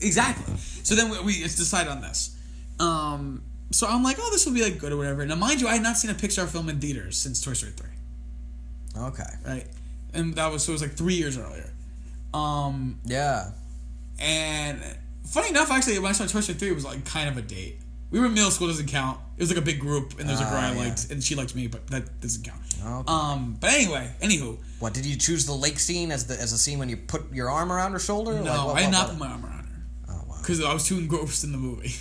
exactly. So then we decided on this. So I'm like, oh, this will be like good or whatever. Now, mind you, I had not seen a Pixar film in theaters since Toy Story 3. Okay. Right? And it was like 3 years earlier. Yeah. And funny enough, actually, when I saw Toy Story 3, it was like kind of a date. We were in middle school, doesn't count. It was like a big group, and there's a girl I liked, and she liked me, but that doesn't count. Okay. But anywho. What, did you choose the lake scene as a scene when you put your arm around her shoulder? No, I did not put my arm around her. Oh, wow. Because I was too engrossed in the movie.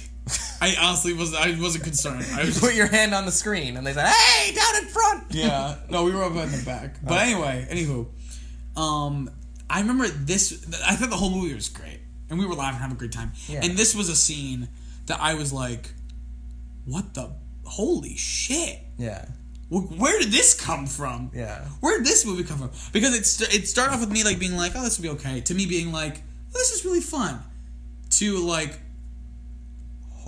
I honestly wasn't concerned. You put your hand on the screen, and they said, hey, down in front! Yeah. No, we were up in the back. But anywho. I remember this, I thought the whole movie was great. And we were laughing, having a great time. Yeah. And this was a scene that I was like, what the, holy shit. Yeah. Where did this come from? Yeah. Where did this movie come from? Because it started off with me like being like, oh, this will be okay. To me being like, oh, this is really fun. To like,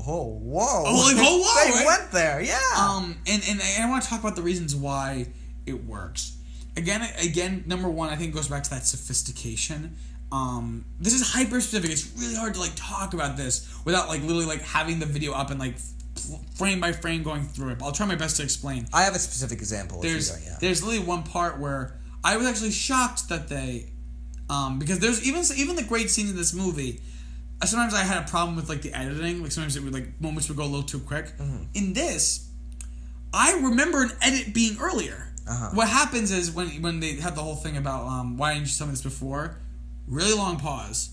oh, whoa. Oh, like, oh, whoa. They went there, yeah. And I want to talk about the reasons why it works. Again, number one, I think it goes back to that sophistication. This is hyper specific. It's really hard to like talk about this without like literally like having the video up and like frame by frame going through it. But I'll try my best to explain. I have a specific example. There's literally one part where I was actually shocked that they, because there's even the great scenes in this movie. Sometimes I had a problem with like the editing. Like sometimes it would like moments would go a little too quick. Mm-hmm. In this, I remember an edit being earlier. what happens is when they have the whole thing about why didn't you tell me this before? Really long pause.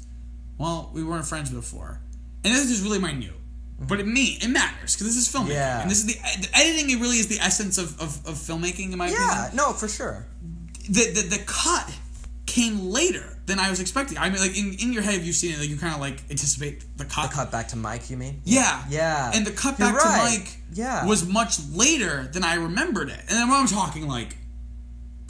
Well, we weren't friends before, and this is really minute, but it matters because this is filmmaking, and this is the editing. It really is the essence of filmmaking, in my opinion. Yeah, no, for sure. The cut came later than I was expecting. I mean, like in your head, if you've seen it, like you kind of like anticipate the cut. The cut back to Mike, you mean? Yeah, yeah. And the cut back to Mike was much later than I remembered it. And then I'm talking like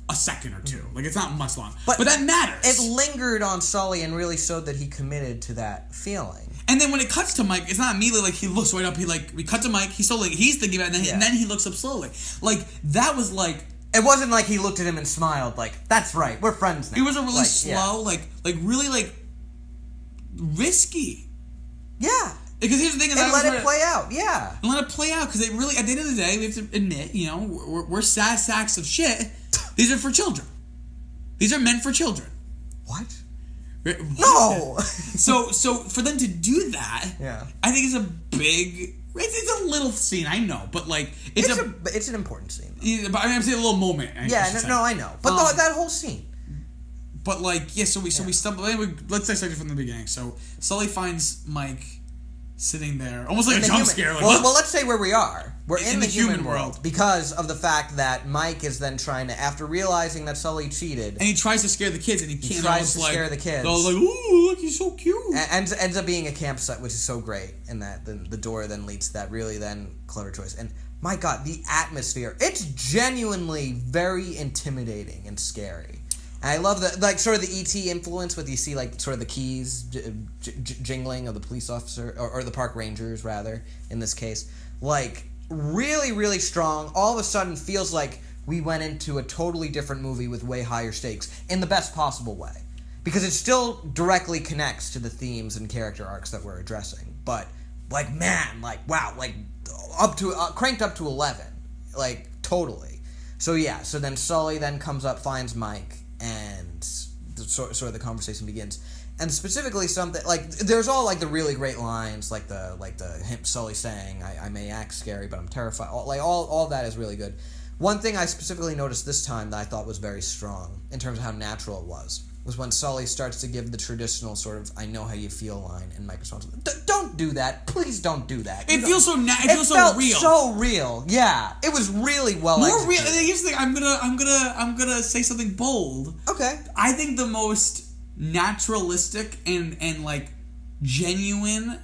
a second or two. Like it's not much long, but that matters. It lingered on Sully and really showed that he committed to that feeling. And then when it cuts to Mike, it's not immediately like he looks right up. We cut to Mike. He's thinking about it, and then he looks up slowly. Like that was like. It wasn't like he looked at him and smiled, like, that's right, we're friends now. It was a really slow, really risky. Yeah. Because here's the thing: let it play out. Yeah. And let it play out because it really, at the end of the day, we have to admit, we're sad sacks of shit. These are for children. These are meant for children. What? No. So for them to do that, I think it's a big. It's a little scene, I know, but like it's an important scene. Yeah, but I'm saying a little moment. I know, but that whole scene. But like, so we stumble. Let's start from the beginning. So Sully finds Mike sitting there, almost like a jump scare. Like, well, let's say where we are. We're in the human world because of the fact that Mike is then trying to, after realizing that Sully cheated, and he tries to scare the kids, and he can't. He tries to scare the kids. I was like, "Ooh, look, he's so cute." And ends up being a campsite, which is so great, and that the door then leads to that really then clever choice. And my God, the atmosphere—it's genuinely very intimidating and scary. And I love the sort of the E.T. influence with you see like sort of the keys jingling of the police officer or the park rangers rather in this case, like really really strong. All of a sudden feels like we went into a totally different movie with way higher stakes in the best possible way, because it still directly connects to the themes and character arcs that we're addressing. But like man, like wow, like up to cranked up to 11, like totally. So yeah, so then Sully then comes up, finds Mike. And sort of the conversation begins, and specifically something like there's all like the really great lines, like the him Sully saying, "I may act scary, but I'm terrified." All that is really good. One thing I specifically noticed this time that I thought was very strong in terms of how natural it was when Sully starts to give the traditional sort of "I know how you feel" line, and Mike responds, "Don't do that, please don't do that." It feels so it feels so real. So real, yeah. It was really well more real. Here's the thing: I'm gonna say something bold. Okay. I think the most naturalistic and like genuine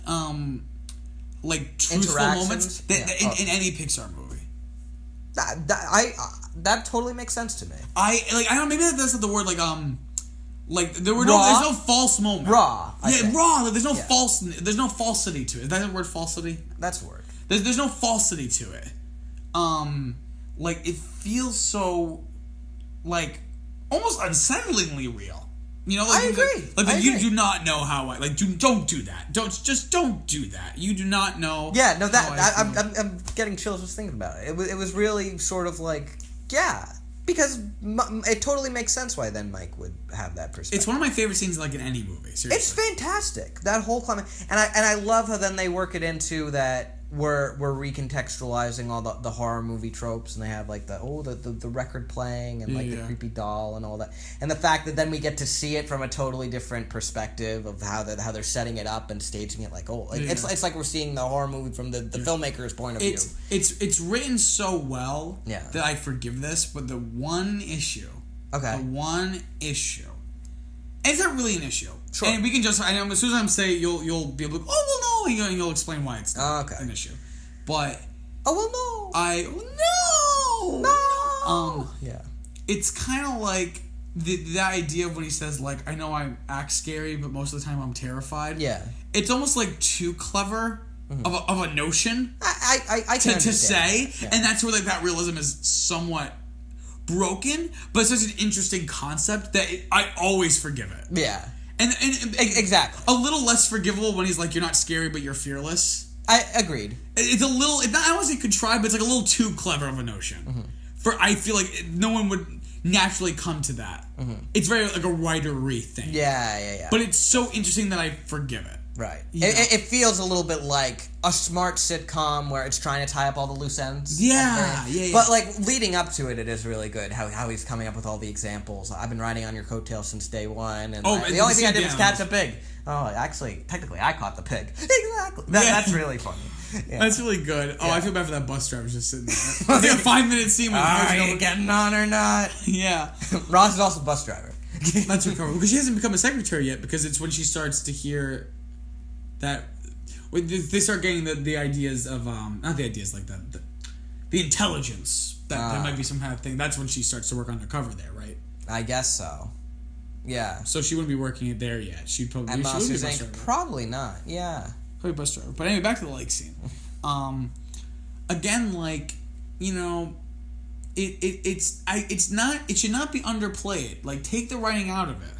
like truthful moments in any Pixar movie. That totally makes sense to me. I don't know, maybe that's not the word like there were there's no false moment. Raw. Raw. There's no falsity to it. Is that the word falsity? That's the word. There's no falsity to it. Like it feels so like almost unsettlingly real. I agree. Like you do not know how I don't do that. Don't do that. You do not know. Yeah, no, I'm getting chills just thinking about it. It was really sort of like because it totally makes sense why then Mike would have that perspective. It's one of my favorite scenes like in any movie. Seriously, it's fantastic. That whole climate, and I love how then they work it into that. We're recontextualizing all the horror movie tropes, and they have like the record playing and like the creepy doll and all that, and the fact that then we get to see it from a totally different perspective of how they're setting it up and staging it it's like we're seeing the horror movie from the filmmaker's point of view. It's written so well that I forgive this, but the one issue, and it's not really an issue. Sure. And we can just, as soon as I'm saying, you'll be able to, oh, well, no, and you'll explain why it's not an issue. But, no. Yeah. It's kind of like the idea of when he says, like, I know I act scary, but most of the time I'm terrified. Yeah. It's almost like too clever of a notion I can to say. Yeah. And that's where like that realism is somewhat broken, but it's such an interesting concept that I always forgive it. Yeah. And exactly. A little less forgivable when he's like, you're not scary, but you're fearless. I agreed. It's a little, I don't want to say contrived, but it's like a little too clever of a notion. Mm-hmm. I feel like no one would naturally come to that. Mm-hmm. It's very like a writery thing. Yeah. But it's so interesting that I forgive it. Right. You know? It feels a little bit like a smart sitcom where it's trying to tie up all the loose ends. Yeah. But, like, leading up to it, it is really good how he's coming up with all the examples. I've been riding on your coattails since day one, and the only thing I did was catch a pig. Oh, actually, technically, I caught the pig. Exactly. That's really funny. Yeah. That's really good. Oh, I feel bad for that bus driver just sitting there. It's like a 5-minute scene with Are you getting on or not? Yeah. Ross is also a bus driver. That's recoverable. Because she hasn't become a secretary yet, because it's when she starts to hear that... They start getting the ideas of... not the ideas, like the intelligence. That there might be some kind of thing. That's when she starts to work undercover there, right? I guess so. Yeah. So she wouldn't be working it there yet. She'd probably... And she would be a bus Inc. driver. Probably not, yeah. Probably bus driver. But anyway, back to the lake scene. Again, like, you know... It should not be underplayed. Like, take the writing out of it.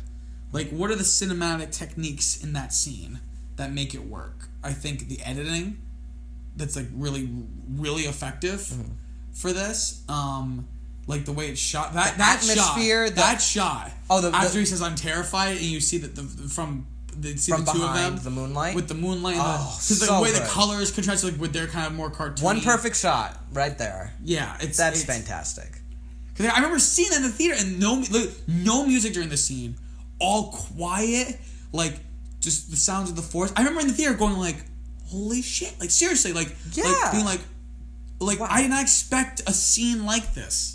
Like, what are the cinematic techniques in that scene that make it work? I think the editing, that's like really, really effective for this. Like the way it's shot, that atmosphere, that shot. Oh, after he says "I'm terrified," and you see that from the two of them, the moonlight, with the moonlight, because the way the colors contrast, like with their kind of more cartoony. One perfect shot right there. Yeah, that's fantastic. Because I remember seeing that in the theater, and no music during the scene, all quiet, like just the sounds of the forest. I remember in the theater going like, "Holy shit!" Like seriously, like being like wow. I did not expect a scene like this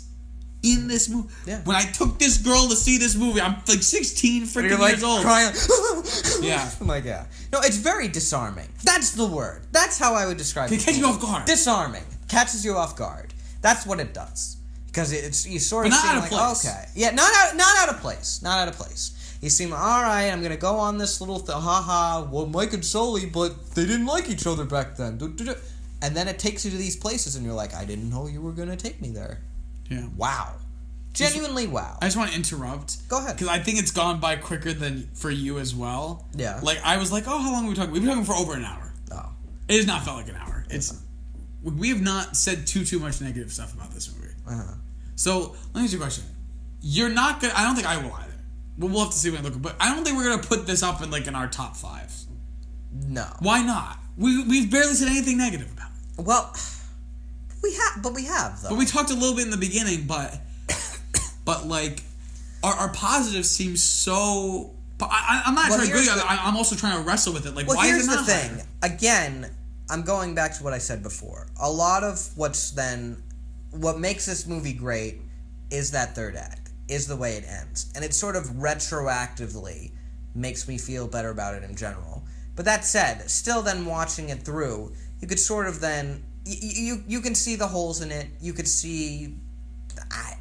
in this movie. Yeah. When I took this girl to see this movie, I'm like 16 freaking years old. Crying. Yeah. I'm like, yeah. No, it's very disarming. That's the word. That's how I would describe it. It catches you off guard. Disarming. Catches you off guard. That's what it does. Because it's you sort of but not seem out of like, place. Okay. Yeah, not out of place. Not out of place. You seem, all right, I'm going to go on this little haha, well, Mike and Sully, but they didn't like each other back then. And then it takes you to these places, and you're like, I didn't know you were going to take me there. Yeah. Wow. Genuinely wow. I just want to interrupt. Go ahead. Because I think it's gone by quicker than for you as well. Yeah. Like, I was like, oh, how long are we talking? We've been talking for over an hour. Oh. It has not felt like an hour. We have not said too much negative stuff about this movie. Uh-huh. So, let me ask you a question. You're not going to... I don't think I will either. But we'll have to see when I look. But I don't think we're going to put this up in our top 5. No. Why not? We've barely said anything negative about it. Well, we have, though. But we talked a little bit in the beginning, but like, our positives seem so... I'm not trying to agree. I'm also trying to wrestle with it. Like, why is it not? Here's the thing. Again, I'm going back to what I said before. A lot of what makes this movie great is that third act, is the way it ends. And it sort of retroactively makes me feel better about it in general. But that said, still then watching it through, you could sort of then... You can see the holes in it. You could see...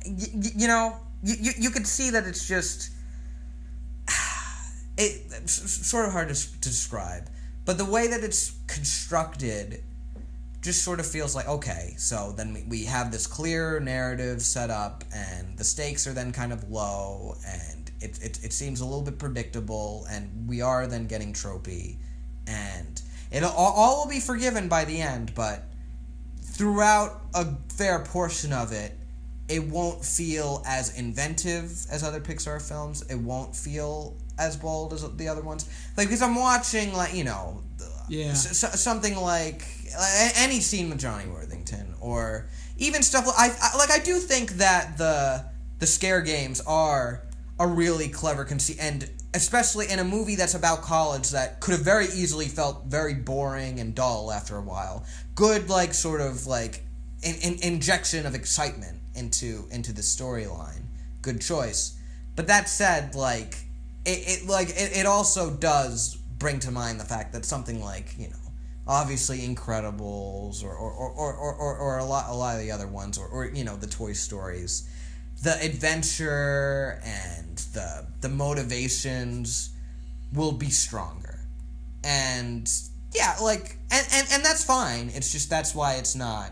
You could see that it's just... It's sort of hard to describe. But the way that it's constructed just sort of feels like, okay, so then we have this clear narrative set up, and the stakes are then kind of low, and it seems a little bit predictable, and we are then getting tropey, and it all will be forgiven by the end, but throughout a fair portion of it, it won't feel as inventive as other Pixar films. It won't feel as bold as the other ones. Like, because I'm watching, like, something like any scene with Johnny Worthington, or even stuff like I do think that the scare games are a really clever conceit, and especially in a movie that's about college that could have very easily felt very boring and dull after a while. Good, like, sort of like injection of excitement into the storyline. Good choice. But that said, like it also does bring to mind the fact that something like, obviously Incredibles or a lot of the other ones, or the Toy Stories, the adventure and the motivations will be stronger. And yeah, like, and that's fine. It's just, that's why it's not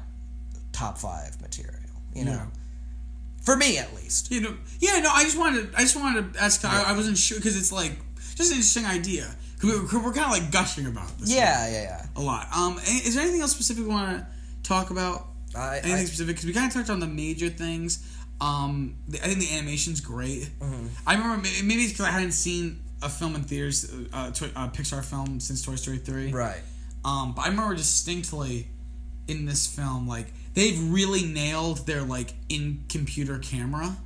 top 5 material, Yeah. For me, at least. I just wanted to ask. I wasn't sure, because it's like just an interesting idea. We're kind of like gushing about this. Yeah. A lot. Is there anything else specific we want to talk about? Anything specific? Because we kind of touched on the major things. I think the animation's great. Mm-hmm. I remember maybe it's because I hadn't seen a film in theaters, a Pixar film since Toy Story 3. Right. But I remember distinctly in this film, like, they've really nailed their, like, in-computer camera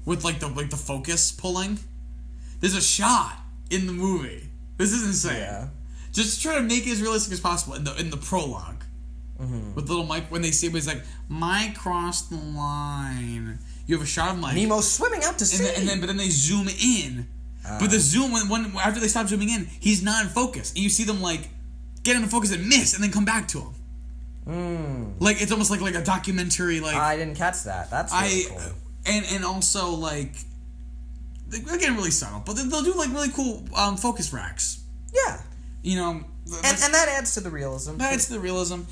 with, like, the focus pulling. There's a shot in the movie. This is insane. Yeah. Just try to make it as realistic as possible in the prologue. With little Mike, when they see him, he's like, Mike crossed the line. You have a shot of Mike. Nemo's swimming out to sea. But then they zoom in. But the zoom, when after they stop zooming in, he's not in focus. And you see them, like, get into focus and miss, and then come back to him. Like, it's almost like a documentary, like... I didn't catch that. That's really cool. And also, like... Again, really subtle. But they'll do, like, really cool focus racks. Yeah. You know... And that adds to the realism. That adds to the realism.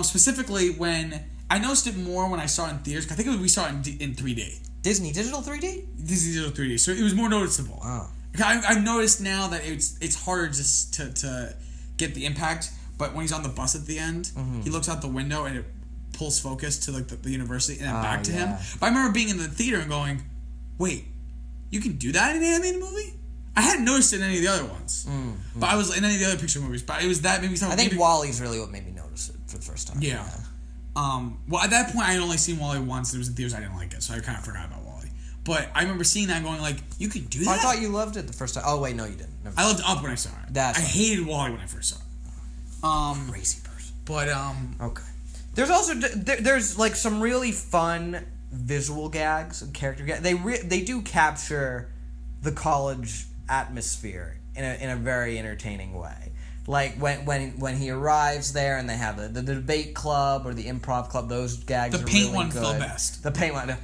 Specifically when... I noticed it more when I saw it in theaters. I think we saw it in 3D. Disney Digital 3D? Disney Digital 3D. So it was more noticeable. Oh. I've noticed now that it's harder just to get the impact. But when he's on the bus at the end, he looks out the window and it pulls focus to like the university and then back to him. But I remember being in the theater and going, "Wait, you can do that in an animated movie?" I hadn't noticed it in any of the other ones, but I was in any of the other Pixar movies. But it was that made me. I think WALL-E's really what made me notice it for the first time. Yeah. Well, at that point, I had only seen WALL-E once. It was in theaters. I didn't like it, so I kind of forgot about WALL-E. But I remember seeing that and going like, "You can do that." I thought you loved it the first time. Oh wait, no, you didn't. Never I loved Up when I saw it. I hated WALL-E when I first saw it. Crazy person. But okay. There's also there's like some really fun visual gags and character gags. They do capture the college atmosphere in a very entertaining way. Like when he arrives there and they have the debate club or the improv club, those gags. The are paint really one's good. the best. The paint one.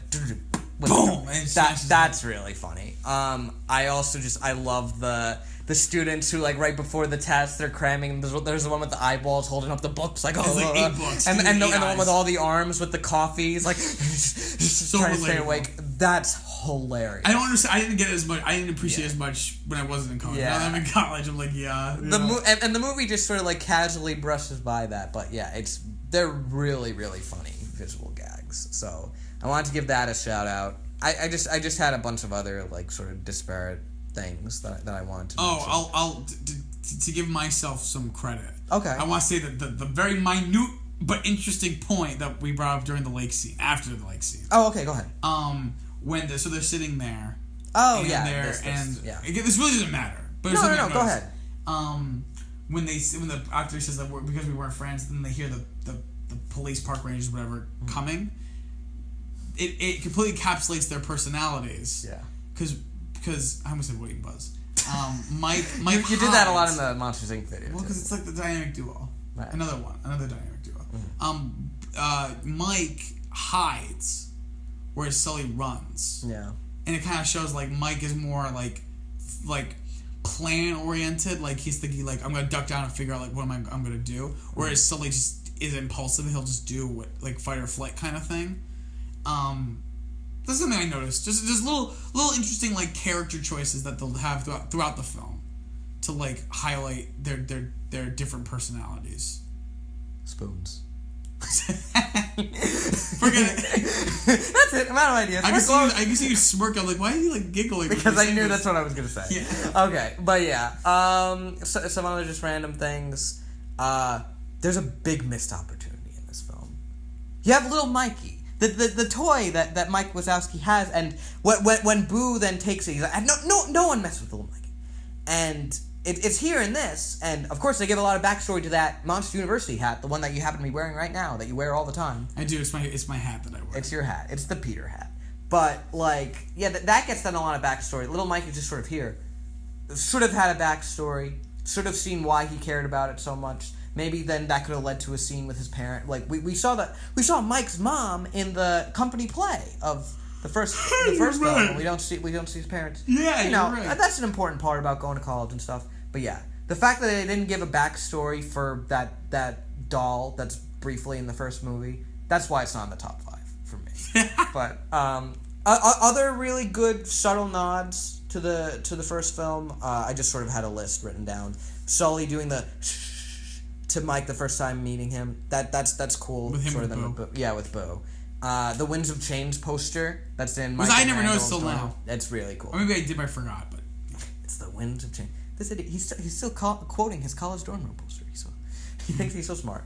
Boom! That's really funny. I also I love the students who like right before the test they're cramming. There's the one with the eyeballs holding up the books like it's like 8 books and the one with all the arms with the coffees like so trying to stay awake. That's hilarious. I don't understand. I didn't get it as much. I didn't appreciate it as much when I wasn't in college. Yeah. Now that I'm in college, I'm like, and the movie just sort of like casually brushes by that, but yeah, they're really really funny visual gags. So I wanted to give that a shout out. I just had a bunch of other like sort of disparate things that I wanted to mention. I'll to give myself some credit. Okay. I want to say that the very minute but interesting point that we brought up during the lake scene, after the lake scene. Oh, okay, go ahead. So they're sitting there. Oh, and yeah. This really doesn't matter. But no, go ahead. When the actor says that because we weren't friends, then they hear the police, park rangers, whatever, coming. It completely encapsulates their personalities. Yeah. Because I almost said Woody and Buzz. Mike you did that a lot in the Monsters Inc. video. Well, because it's like the dynamic duo. Right. Another dynamic duo. Mike hides, whereas Sully runs. Yeah. And it kind of shows like Mike is more like plan oriented. Like he's thinking like I'm gonna duck down and figure out like what I'm gonna do. Whereas Sully just is impulsive. He'll just do what like fight or flight kind of thing. That's something I noticed. Just little interesting like character choices that they'll have throughout the film to like highlight their different personalities. Spoons. Forget it. That's it. I'm out of ideas. I can see you smirk. I'm like, why are you like giggling? Because I knew that's what I was gonna say. Yeah. Okay, but yeah. Some other just random things. There's a big missed opportunity in this film. You have little Mikey. The toy that Mike Wazowski has, and when Boo then takes it, he's like, no one mess with little Mikey, and it's here in this, and of course they give a lot of backstory to that Monster University hat, the one that you happen to be wearing right now, that you wear all the time. I do. It's my hat that I wear. It's your hat. It's the Peter hat. But like, yeah, that gets done a lot of backstory. Little Mike is just sort of here, sort of had a backstory, sort of seen why he cared about it so much. Maybe then that could have led to a scene with his parent. Like we saw Mike's mom in the company play of the first film. Right. We don't see his parents. Yeah, right. That's an important part about going to college and stuff. But yeah, the fact that they didn't give a backstory for that doll that's briefly in the first movie, that's why it's not in the top 5 for me. But other really good subtle nods to the first film. I just sort of had a list written down. Sully doing the to Mike the first time meeting him. That's cool. With him and Bo. With Bo. The Winds of Change poster that's in Mike. I never noticed till now. That's really cool. Or maybe I did, but I forgot. But It's the winds of change. This idiot, he's still quoting his college dorm room poster. He thinks he's so smart.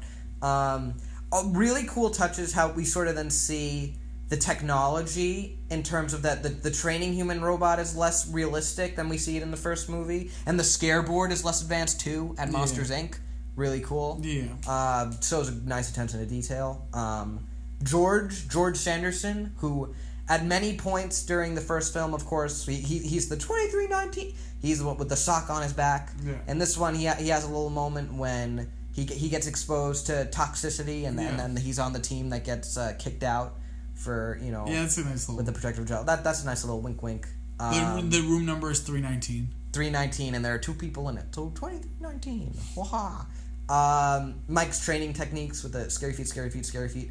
Really cool touches how we sort of then see the technology in terms of that the training human robot is less realistic than we see it in the first movie, and the scare board is less advanced too at Monsters Inc. Really cool. Yeah. Shows a nice attention to detail. George Sanderson, who at many points during the first film, of course, he's the 2319. He's the one with the sock on his back. Yeah. And this one, he has a little moment when he gets exposed to toxicity, and then he's on the team that gets kicked out for, Yeah, that's a nice little... with the protective gel. That's a nice little wink. The room number is 319. 319, and there are 2 people in it. So 2319. Waha. Mike's training techniques with the scary feet.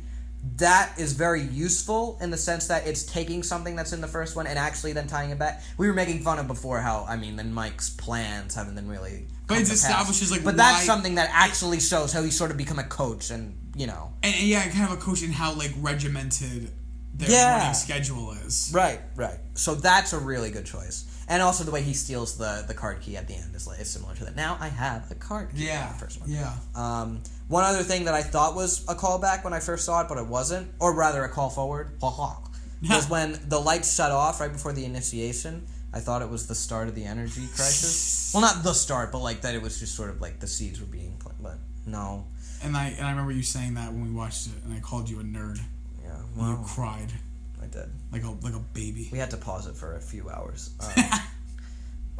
That is very useful in the sense that it's taking something that's in the first one and actually then tying it back. We were making fun of before how, then Mike's plans haven't been really... But it establishes, like, but that's something that actually shows how he's sort of become a coach and, And kind of a coach in how, like, regimented their running schedule is. Right. So that's a really good choice. And also the way he steals the card key at the end is similar to that. Now I have a card key in the first one. Yeah. One other thing that I thought was a callback when I first saw it, but it wasn't, or rather a call forward, was when the lights shut off right before the initiation. I thought it was the start of the energy crisis. Well, not the start, but like that it was just sort of like the seeds were being planted. But no. And I remember you saying that when we watched it, and I called you a nerd. Yeah. Well, you cried. I did. Like a baby. We had to pause it for a few hours.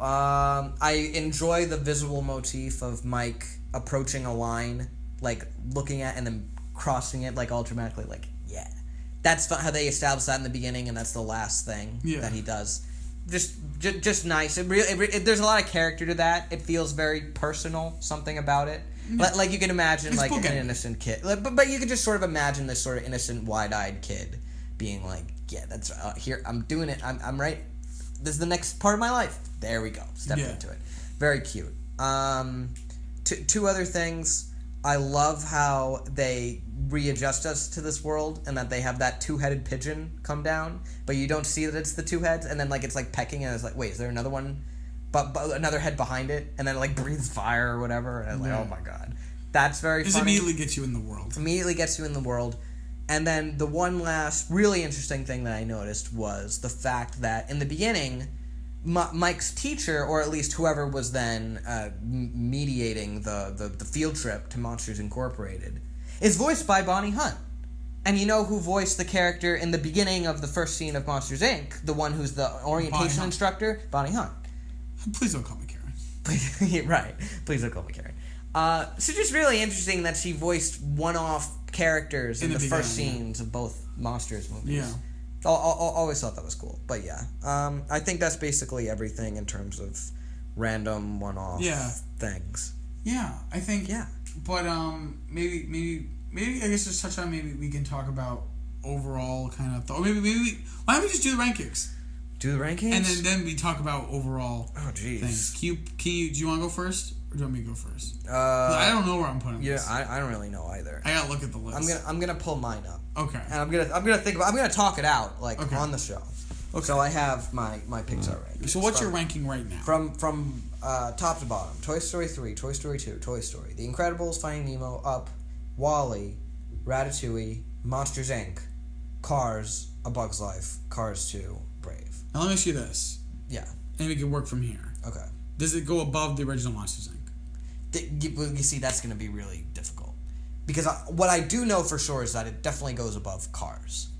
I enjoy the visual motif of Mike approaching a line, like looking at and then crossing it like all dramatically, like that's how they establish that in the beginning, and that's the last thing that he does. Just nice. There's a lot of character to that. It feels very personal. Something about it, like you can imagine it's like an innocent kid, but you could just sort of imagine this sort of innocent, wide-eyed kid being like, that's here. I'm doing it. I'm right. This is the next part of my life. There we go. Step into it. Very cute. 2 other things. I love how they readjust us to this world, and that they have that 2-headed pigeon come down, but you don't see that it's the 2 heads, and then like it's like pecking, and it's like, wait, is there another one? But another head behind it, and then it like breathes fire or whatever, and I'm like, oh my god, that's very funny. Immediately gets you in the world. And then the one last really interesting thing that I noticed was the fact that in the beginning, Mike's teacher, or at least whoever was then mediating the field trip to Monsters Incorporated, is voiced by Bonnie Hunt. And you know who voiced the character in the beginning of the first scene of Monsters, Inc.? The one who's the orientation instructor? Bonnie Hunt. Please don't call me Karen. Right. Please don't call me Karen. So just really interesting that she voiced one-off characters in the first scenes of both Monsters movies. Yeah. Always thought that was cool. But yeah, I think that's basically everything in terms of random one-off things. Yeah, I think. Yeah. But maybe I guess just touch on, maybe we can talk about overall kind of. Or maybe why don't we just do the rankings? Do the rankings, and then we talk about overall. Oh jeez. Things. Do you want to go first? Or do you want me to go first? I don't know where I'm putting this. Yeah, I don't really know either. I gotta look at the list. I'm gonna pull mine up. Okay. And I'm gonna talk it out on the show. Okay. So I have my picks already. So what's your ranking right now? From top to bottom: Toy Story 3, Toy Story 2, Toy Story, The Incredibles, Finding Nemo, Up, WALL-E, Ratatouille, Monsters Inc., Cars, A Bug's Life, Cars 2, Brave. Now let me ask you this. Yeah. And we can work from here. Okay. Does it go above the original Monsters Inc.? You see, that's going to be really difficult. Because what I do know for sure is that it definitely goes above Cars.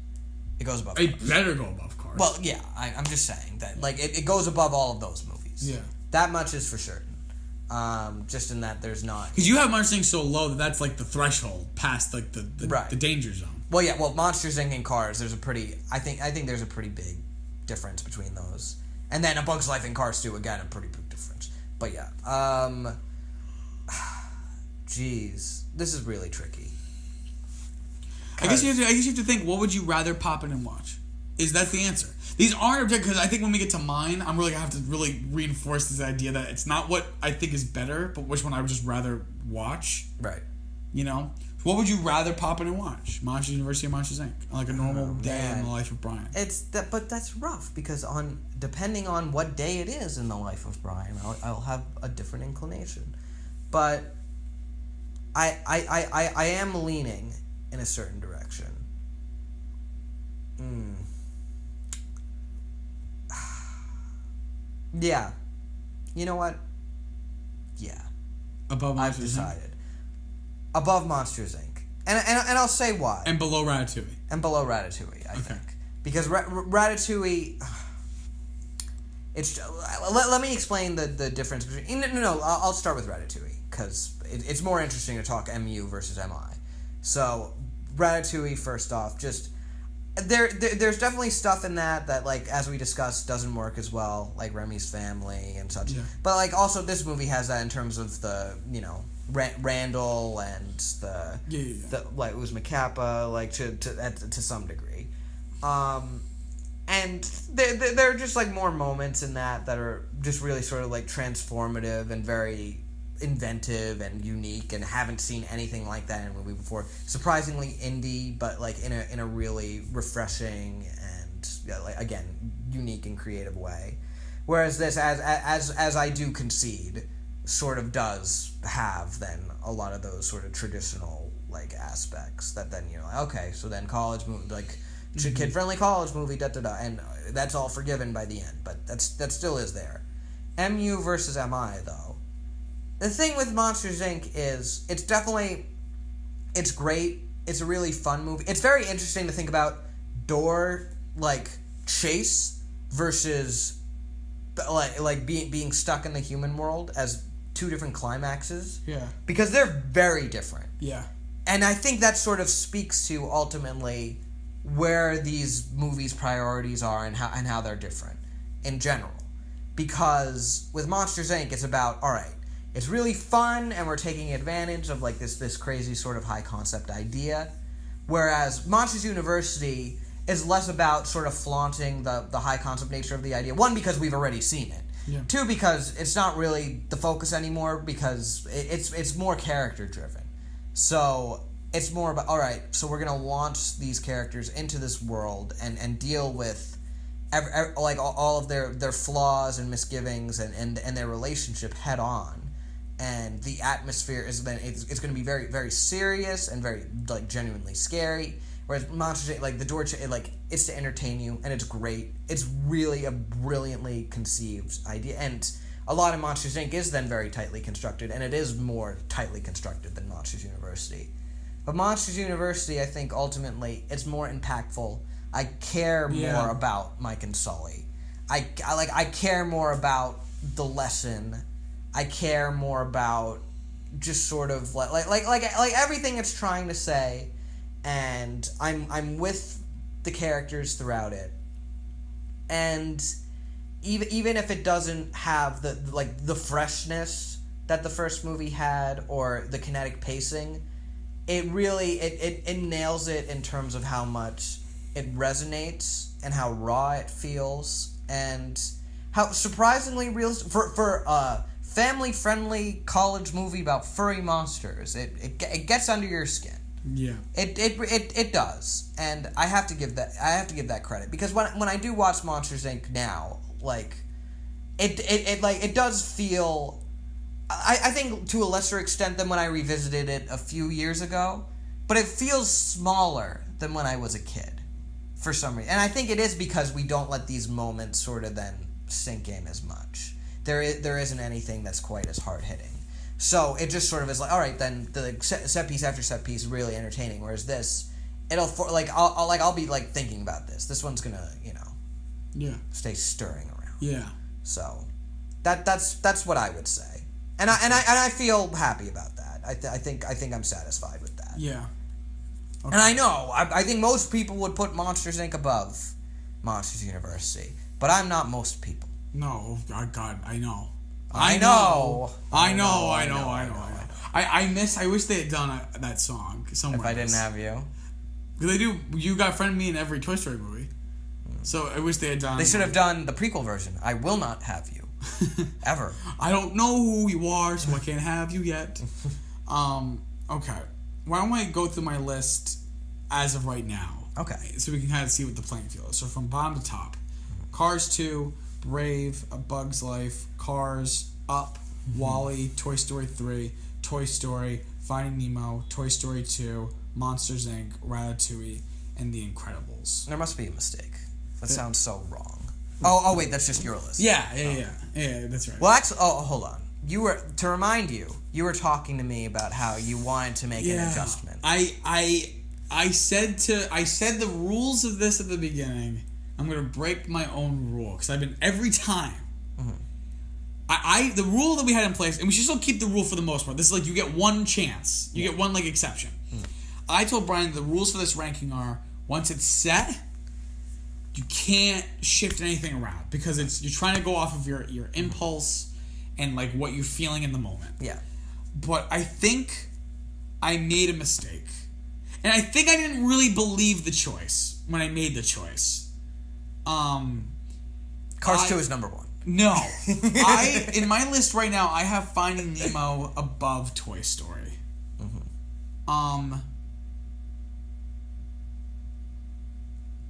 It goes above Cars. It better go above Cars. Well, yeah, I'm just saying that it goes above all of those movies. Yeah. That much is for certain. Just in that there's not... Because you have Monsters Inc. so low that's like the threshold past like the danger zone. Well, yeah, Monsters Inc. and Cars, there's a pretty... I think there's a pretty big difference between those. And then A Bug's Life and Cars 2, again, a pretty big difference. But yeah. Jeez. This is really tricky. I guess you have to think, what would you rather pop in and watch? That's the answer. These aren't objective, because I think when we get to mine, I'm really going to have to really reinforce this idea that it's not what I think is better, but which one I would just rather watch. Right. You know? What would you rather pop in and watch? Monsters University or Monsters Inc? Like a normal day in the life of Brian. But that's rough because depending on what day it is in the life of Brian, I'll have a different inclination. But I am leaning in a certain direction. Yeah. You know what? Yeah. Above Monsters I've decided. Above Monsters Inc. And I'll say why. And below Ratatouille. I think. Because Ratatouille... Let me explain the difference between... No, I'll start with Ratatouille, because it's more interesting to talk MU versus MI. So, Ratatouille, first off, just... There's definitely stuff in that, like, as we discussed, doesn't work as well, like Remy's family and such. Yeah. But, like, also this movie has that in terms of the, Randall and the like it was Macappa, like to some degree, and there are just like more moments in that are just really sort of like transformative and very inventive and unique, and haven't seen anything like that in a movie before. Surprisingly indie, but like in a really refreshing and like again unique and creative way. Whereas this, as I do concede, sort of does have then a lot of those sort of traditional like aspects that then okay, so then college movie, like kid friendly college movie, and that's all forgiven by the end, but that still is there. MU versus MI though, the thing with Monsters Inc. is it's great, it's a really fun movie. It's very interesting to think about door like chase versus like being stuck in the human world as two different climaxes. Yeah. Because they're very different. Yeah. And I think that sort of speaks to ultimately where these movies' priorities are and how they're different in general. Because with Monsters Inc. it's about, all right, it's really fun and we're taking advantage of like this crazy sort of high concept idea. Whereas Monsters University is less about sort of flaunting the high concept nature of the idea. One, because we've already seen it. Yeah. Two, because it's not really the focus anymore, because it's more character driven. So it's more about, all right, so we're going to launch these characters into this world and deal with like all of their flaws and misgivings and their relationship head on. And the atmosphere is then it's going to be very, very serious and very like genuinely scary. Whereas Monsters, like the door, like it's to entertain you and it's great. It's really a brilliantly conceived idea, and a lot of Monsters Inc. is then very tightly constructed, and it is more tightly constructed than Monsters University. But Monsters University, I think ultimately it's more impactful. I care more about Mike and Sully. I care more about the lesson. I care more about just sort of like everything it's trying to say. And I'm with the characters throughout it, and even if it doesn't have the freshness that the first movie had or the kinetic pacing, it really it nails it in terms of how much it resonates and how raw it feels and how surprisingly real for a family friendly college movie about furry monsters. It gets under your skin. Yeah. It does, and I have to give that credit, because when I do watch Monsters Inc. now, like it does feel, I think to a lesser extent than when I revisited it a few years ago, but it feels smaller than when I was a kid for some reason, and I think it is because we don't let these moments sort of then sink in as much. There isn't anything that's quite as hard hitting. So it just sort of is like, all right, then the set piece after set piece is really entertaining. Whereas this, I'll be like thinking about this. This one's gonna, stay stirring around. Yeah. So that's what I would say, and I feel happy about that. I think I'm satisfied with that. Yeah. Okay. And I know I think most people would put Monsters Inc. above Monsters University, but I'm not most people. No, God, I know. I know. I wish they had done that song somewhere. If I didn't have you. They do. You got Friend Me in every Toy Story movie. So I wish they had done. They should have done the prequel version. I will not have you. Ever. I don't know who you are, so I can't have you yet. Okay. why don't I go through my list as of right now? Okay. So we can kind of see what the playing field is. So from bottom to top, Cars 2, Brave, A Bug's Life, Cars, Up, WALL-E, Toy Story 3, Toy Story, Finding Nemo, Toy Story 2, Monsters Inc., Ratatouille, and The Incredibles. There must be a mistake. That sounds so wrong. Oh, wait, that's just your list. Yeah, that's right. Well, actually, hold on. To remind you, you were talking to me about how you wanted to make an adjustment. I said the rules of this at the beginning. I'm gonna break my own rule because I've been every time. The rule that we had in place, and we should still keep the rule for the most part. This is like you get one chance, you get one like exception. I told Brian the rules for this ranking are once it's set, you can't shift anything around because you're trying to go off of your impulse and like what you're feeling in the moment. Yeah. But I think I made a mistake. And I think I didn't really believe the choice when I made the choice. Cars 2 is number 1. No. In my list right now, I have Finding Nemo above Toy Story.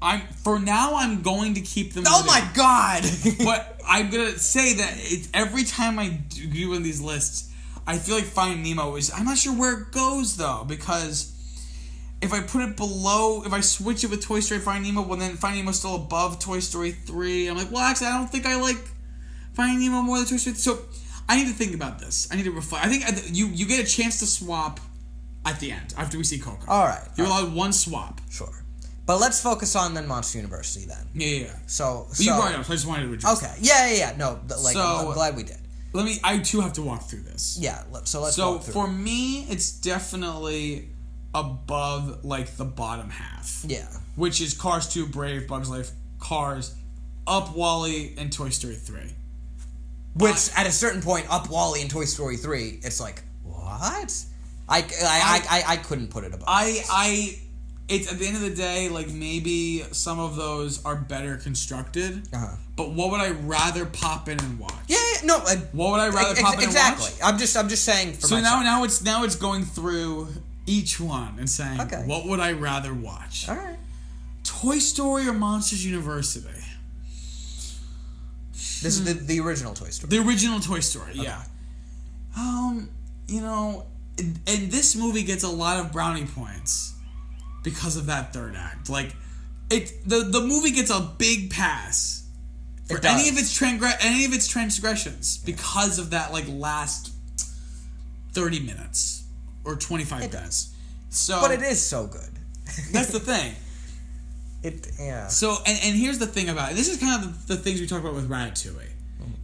I'm going to keep them. Oh my god! But I'm gonna say that every time I do one of these lists, I feel like Finding Nemo is. I'm not sure where it goes though, because if I put it below, if I switch it with Toy Story, Finding Nemo, well then Finding Nemo's still above Toy Story 3. I'm like, well, actually, I don't think I like Finding Nemo more than Toy Story 3. So I need to think about this. I need to reflect. I think you get a chance to swap at the end after we see Coco. All right. You're allowed one swap. Sure. But let's focus on then Monster University then. Yeah. So you brought it up, so I just wanted to address okay. Yeah. No, I'm glad we did. I too have to walk through this. Yeah, so let's So walk through for me, it's definitely above like the bottom half. Yeah. Which is Cars 2, Brave, Bug's Life, Cars, Up, WALL-E, and Toy Story 3. Which at a certain point, Up, WALL-E, and Toy Story 3, it's like, what? I couldn't put it above. It's at the end of the day, like maybe some of those are better constructed. But what would I rather pop in and watch? Yeah, no. What would I rather pop in and watch? Exactly. I'm just saying. For so myself. now it's going through each one and saying, what would I rather watch? All right. Toy Story or Monsters University? This is the original Toy Story. The original Toy Story, yeah. And this movie gets a lot of brownie points because of that third act. Like, the movie gets a big pass for any of its transgressions because of that like last 30 minutes or 25 minutes. So, but it is so good. That's the thing. So and here's the thing about it. This is kind of the things we talk about with Ratatouille,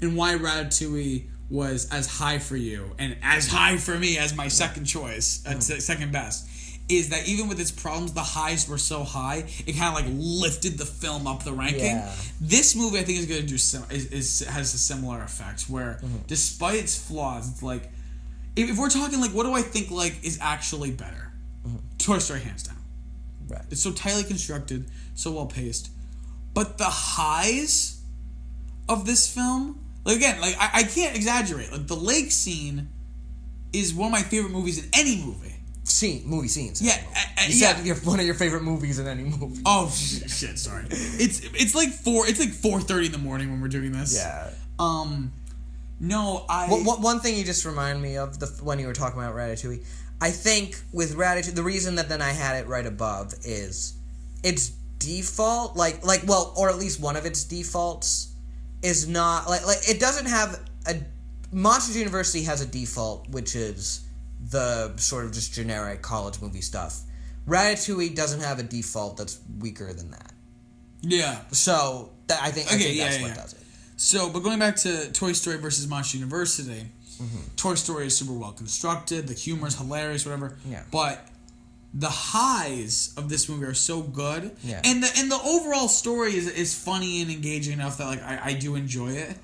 and why Ratatouille was as high for you and as high for me as my second choice, second best. Is that even with its problems, the highs were so high, it kind of like lifted the film up the ranking. Yeah. This movie, I think, is going to do has a similar effect where, despite its flaws, it's like if we're talking like what do I think like is actually better, Toy Story hands down. Right. It's so tightly constructed, so well paced, but the highs of this film, like again, like I can't exaggerate. Like the lake scene is one of my favorite movies in any movie. Movie scenes. Yeah, you said one of your favorite movies in any movie. Oh shit! Sorry. It's like 4:30 in the morning when we're doing this. Yeah. No, One thing you just remind me of when you were talking about Ratatouille. I think with Ratatouille, the reason that then I had it right above is its default, or at least one of its defaults is not like it doesn't have a. Monsters University has a default, which is the sort of just generic college movie stuff. Ratatouille doesn't have a default that's weaker than that. Yeah. So I think that's what does it. So, but going back to Toy Story versus Monsters University, Toy Story is super well constructed. The humor is hilarious, whatever. Yeah. But the highs of this movie are so good. Yeah. And the overall story is funny and engaging enough that like I do enjoy it.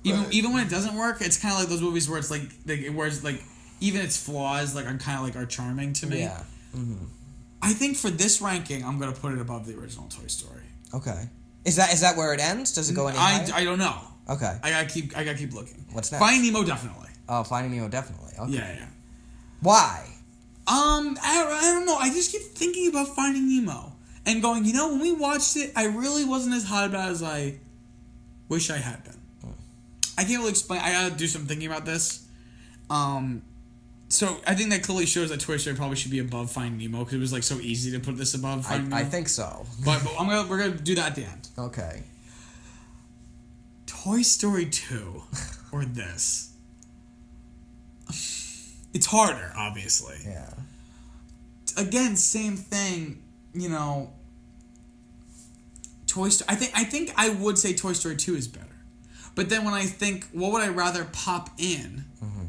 Even when it doesn't work, it's kind of like those movies where it's like even its flaws like are charming to me. Yeah. I think for this ranking, I'm gonna put it above the original Toy Story. Okay. Is that where it ends? Does it go any higher? I don't know. Okay. I gotta keep looking. What's next? Finding Nemo definitely. Oh, Finding Nemo definitely. Okay. Yeah. Why? I don't know. I just keep thinking about Finding Nemo and going, when we watched it, I really wasn't as hot about it as I wish I had been. I can't really explain. I gotta do some thinking about this. So I think that clearly shows that Toy Story probably should be above Finding Nemo because it was like so easy to put this above Finding Nemo. I think so. But we're gonna do that at the end. Okay. Toy Story 2 or this. It's harder, obviously. Yeah. Again, same thing, Toy Story. I think I would say Toy Story 2 is better. But then when I think, what would I rather pop in? Mm-hmm.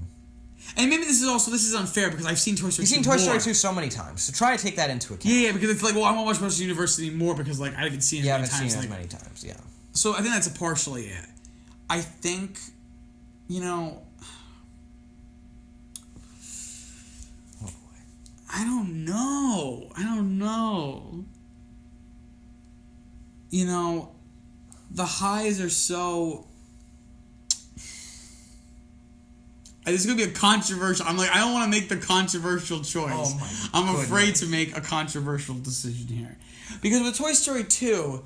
And maybe this is unfair because I've seen Toy Story 2 You've seen Toy Story 2 so many times, so try to take that into account. Yeah, because it's like, well, I want to watch Monsters University more because like I haven't seen it as many times. You haven't seen it as many times, yeah. So I think that's partially it. I think, Oh boy. I don't know. The highs are so... This is going to be a controversial... I don't want to make the controversial choice. Oh my I'm goodness. afraid to make a controversial decision here. Because with Toy Story 2,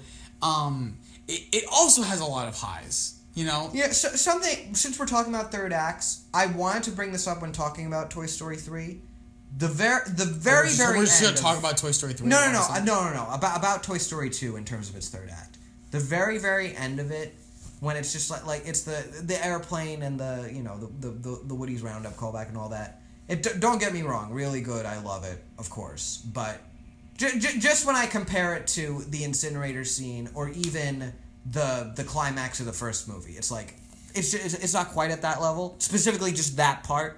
it also has a lot of highs. Yeah, so something, since we're talking about third acts, I wanted to bring this up when talking about Toy Story 3. The very We're end just going to talk about Toy Story 3. No. About Toy Story 2 in terms of its third act. The very, very end of it, when it's just like it's the airplane and the Woody's Roundup callback and all that. Don't get me wrong, really good. I love it, of course. But just when I compare it to the incinerator scene or even the climax of the first movie, it's like it's not quite at that level. Specifically, just that part.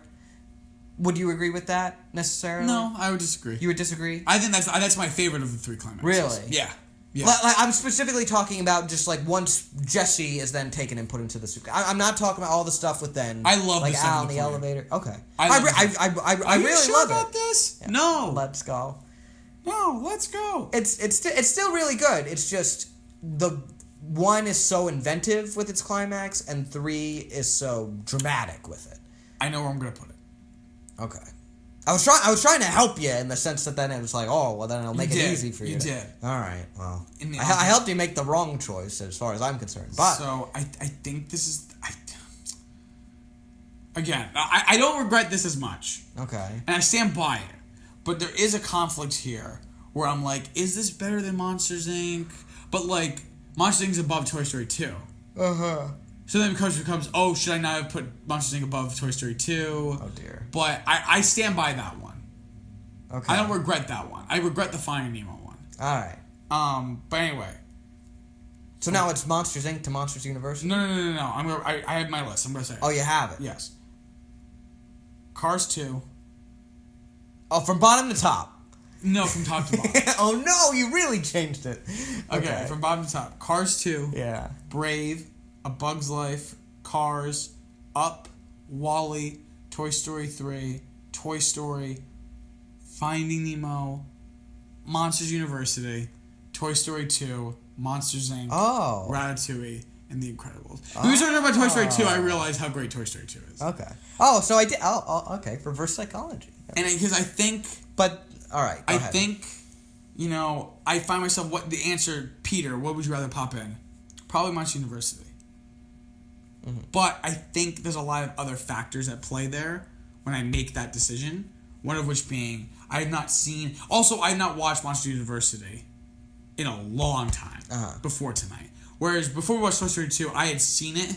Would you agree with that necessarily? No, I would disagree. You would disagree? I think that's my favorite of the three climaxes. Really? Yeah. Like, I'm specifically talking about just like once Jesse is then taken and put into the suit. I'm not talking about all the stuff with then. I love like the Al in the elevator. Okay. I really sure love about it. this? Yeah. No. Let's go. No, let's go. It's still really good. It's just the 1 is so inventive with its climax, and 3 is so dramatic with it. I know where I'm gonna put it. Okay. I was trying to help you in the sense that then it was like, oh, well, then I'll make it easy for you. You did. All right. Well, I helped you make the wrong choice as far as I'm concerned. But so I think this is. Again, I don't regret this as much. Okay. And I stand by it. But there is a conflict here where I'm like, is this better than Monsters Inc.? But like, Monsters Inc. is above Toy Story 2. Uh-huh. So then it becomes, oh, should I not have put Monsters Inc. above Toy Story 2? Oh, dear. But I stand by that one. Okay. I don't regret that one. I regret the Finding Nemo one. All right. But anyway. So now it's Monsters Inc. to Monsters University? No. I have my list. I'm going to say it. Oh, you have it? Yes. Cars 2. Oh, from bottom to top? No, from top to bottom. Oh, no, you really changed it. Okay, from bottom to top. Cars 2. Yeah. Brave. A Bug's Life. Cars. Up. WALL-E. Toy Story 3. Toy Story. Finding Nemo. Monsters University. Toy Story 2. Monsters Inc. Oh. Ratatouille. And The Incredibles. When we started talking about Toy Story 2, I realized how great Toy Story 2 is. Okay. Oh, so I did. Oh, okay. Reverse psychology. And because I think... But, all right, go ahead. think, I find myself, what the answer, Peter, what would you rather pop in? Probably Monsters University. Mm-hmm. But I think there's a lot of other factors at play there when I make that decision. One of which being, I have not watched Monsters University in a long time before tonight. Whereas before we watched Toy Story 2, I had seen it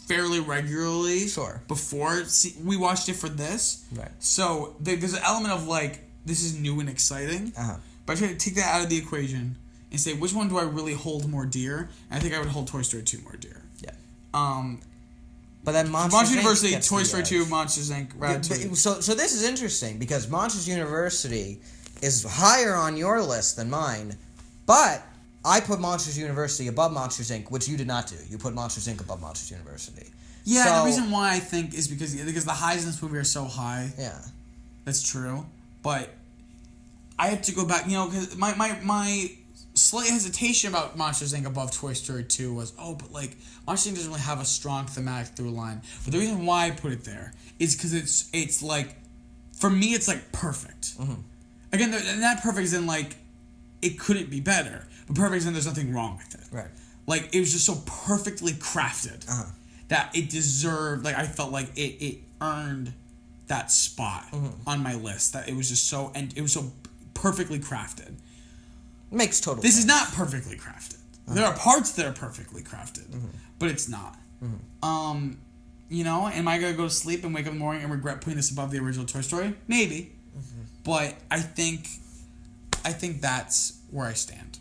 fairly regularly. Sure. Before we watched it for this. Right. So there's an element of like, this is new and exciting. But I try to take that out of the equation and say, which one do I really hold more dear? And I think I would hold Toy Story 2 more dear. Yeah. But then Monsters University, Toy Story 2, Monsters Inc., Ratatouille. So this is interesting because Monsters University is higher on your list than mine, but I put Monsters University above Monsters Inc., which you did not do. You put Monsters Inc. above Monsters University. Yeah, so, the reason why I think is because the highs in this movie are so high. Yeah. That's true. But I have to go back, because my slight hesitation about Monsters Inc. above Toy Story 2 was, but like, Monsters Inc. doesn't really have a strong thematic through line. But the reason why I put it there is because it's like for me, it's like perfect. Again, and that perfect is in like, it couldn't be better. But perfect is in there's nothing wrong with it. Right. Like, it was just so perfectly crafted that it deserved, like, I felt like it earned that spot on my list. That it was just so, and it was so perfectly crafted. Makes total This sense. is not perfectly crafted. There are parts that are perfectly crafted, but it's not. You know, am I going to go to sleep and wake up in the morning and regret putting this above the original Toy Story? Maybe. But I think that's where I stand.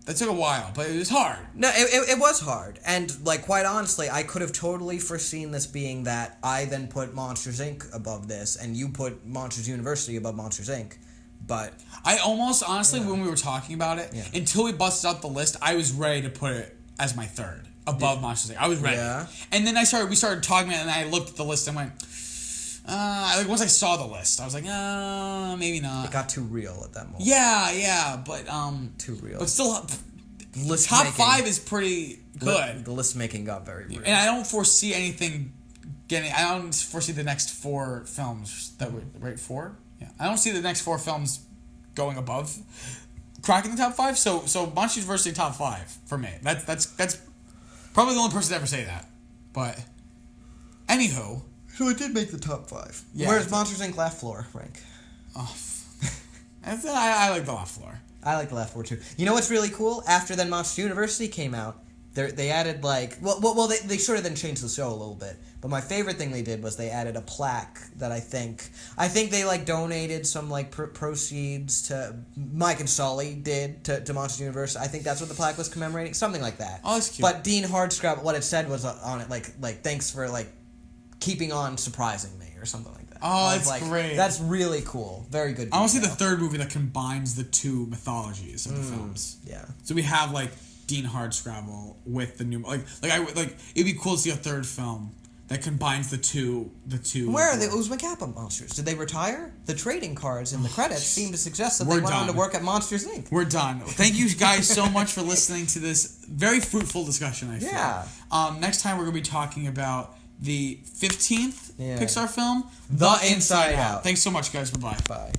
That took a while, but it was hard. No, it was hard. And, like, quite honestly, I could have totally foreseen this being that I then put Monsters, Inc. above this, and you put Monsters University above Monsters, Inc., but... I almost, honestly, when we were talking about it, until we busted out the list, I was ready to put it as my third, above Monsters, Inc. I was ready. Yeah. And then we started talking about it, and I looked at the list and went... like once I saw the list, I was like, maybe not. It got too real at that moment. Yeah, but too real. But still, top 5 is pretty good. The list making got very real. And I don't foresee anything getting. I don't foresee the next 4 films that would right 4. Yeah, I don't see the next 4 films going above cracking the top 5. So Monsters University top 5 for me. That's probably the only person to ever say that. But anywho. So it did make the top 5. Yeah, where's Monsters Inc. Laugh Floor rank? Oh, I like the Laugh Floor. I like the Laugh Floor too. You know what's really cool? After then Monsters University came out, they added like they sort of then changed the show a little bit. But my favorite thing they did was they added a plaque that I think they like donated some like proceeds to Mike and Sully did to Monsters University. I think that's what the plaque was commemorating, something like that. Oh, that's cute. But Dean Hardscrabble, what it said was on it like thanks for like keeping on surprising me or something like that. Oh, that's great. That's really cool. Very good. I want to see the third movie that combines the 2 mythologies of the films. Yeah. So we have like Dean Hardscrabble with the new it'd be cool to see a third film that combines the two. Where are they? It was Macappa Monsters. Did they retire? The trading cards in the credits seem to suggest that they went on to work at Monsters Inc. We're done. Thank you guys so much for listening to this very fruitful discussion. I feel. Yeah. Next time we're gonna be talking about the 15th Pixar film, The Inside Out. Thanks so much, guys. Bye-bye. Bye.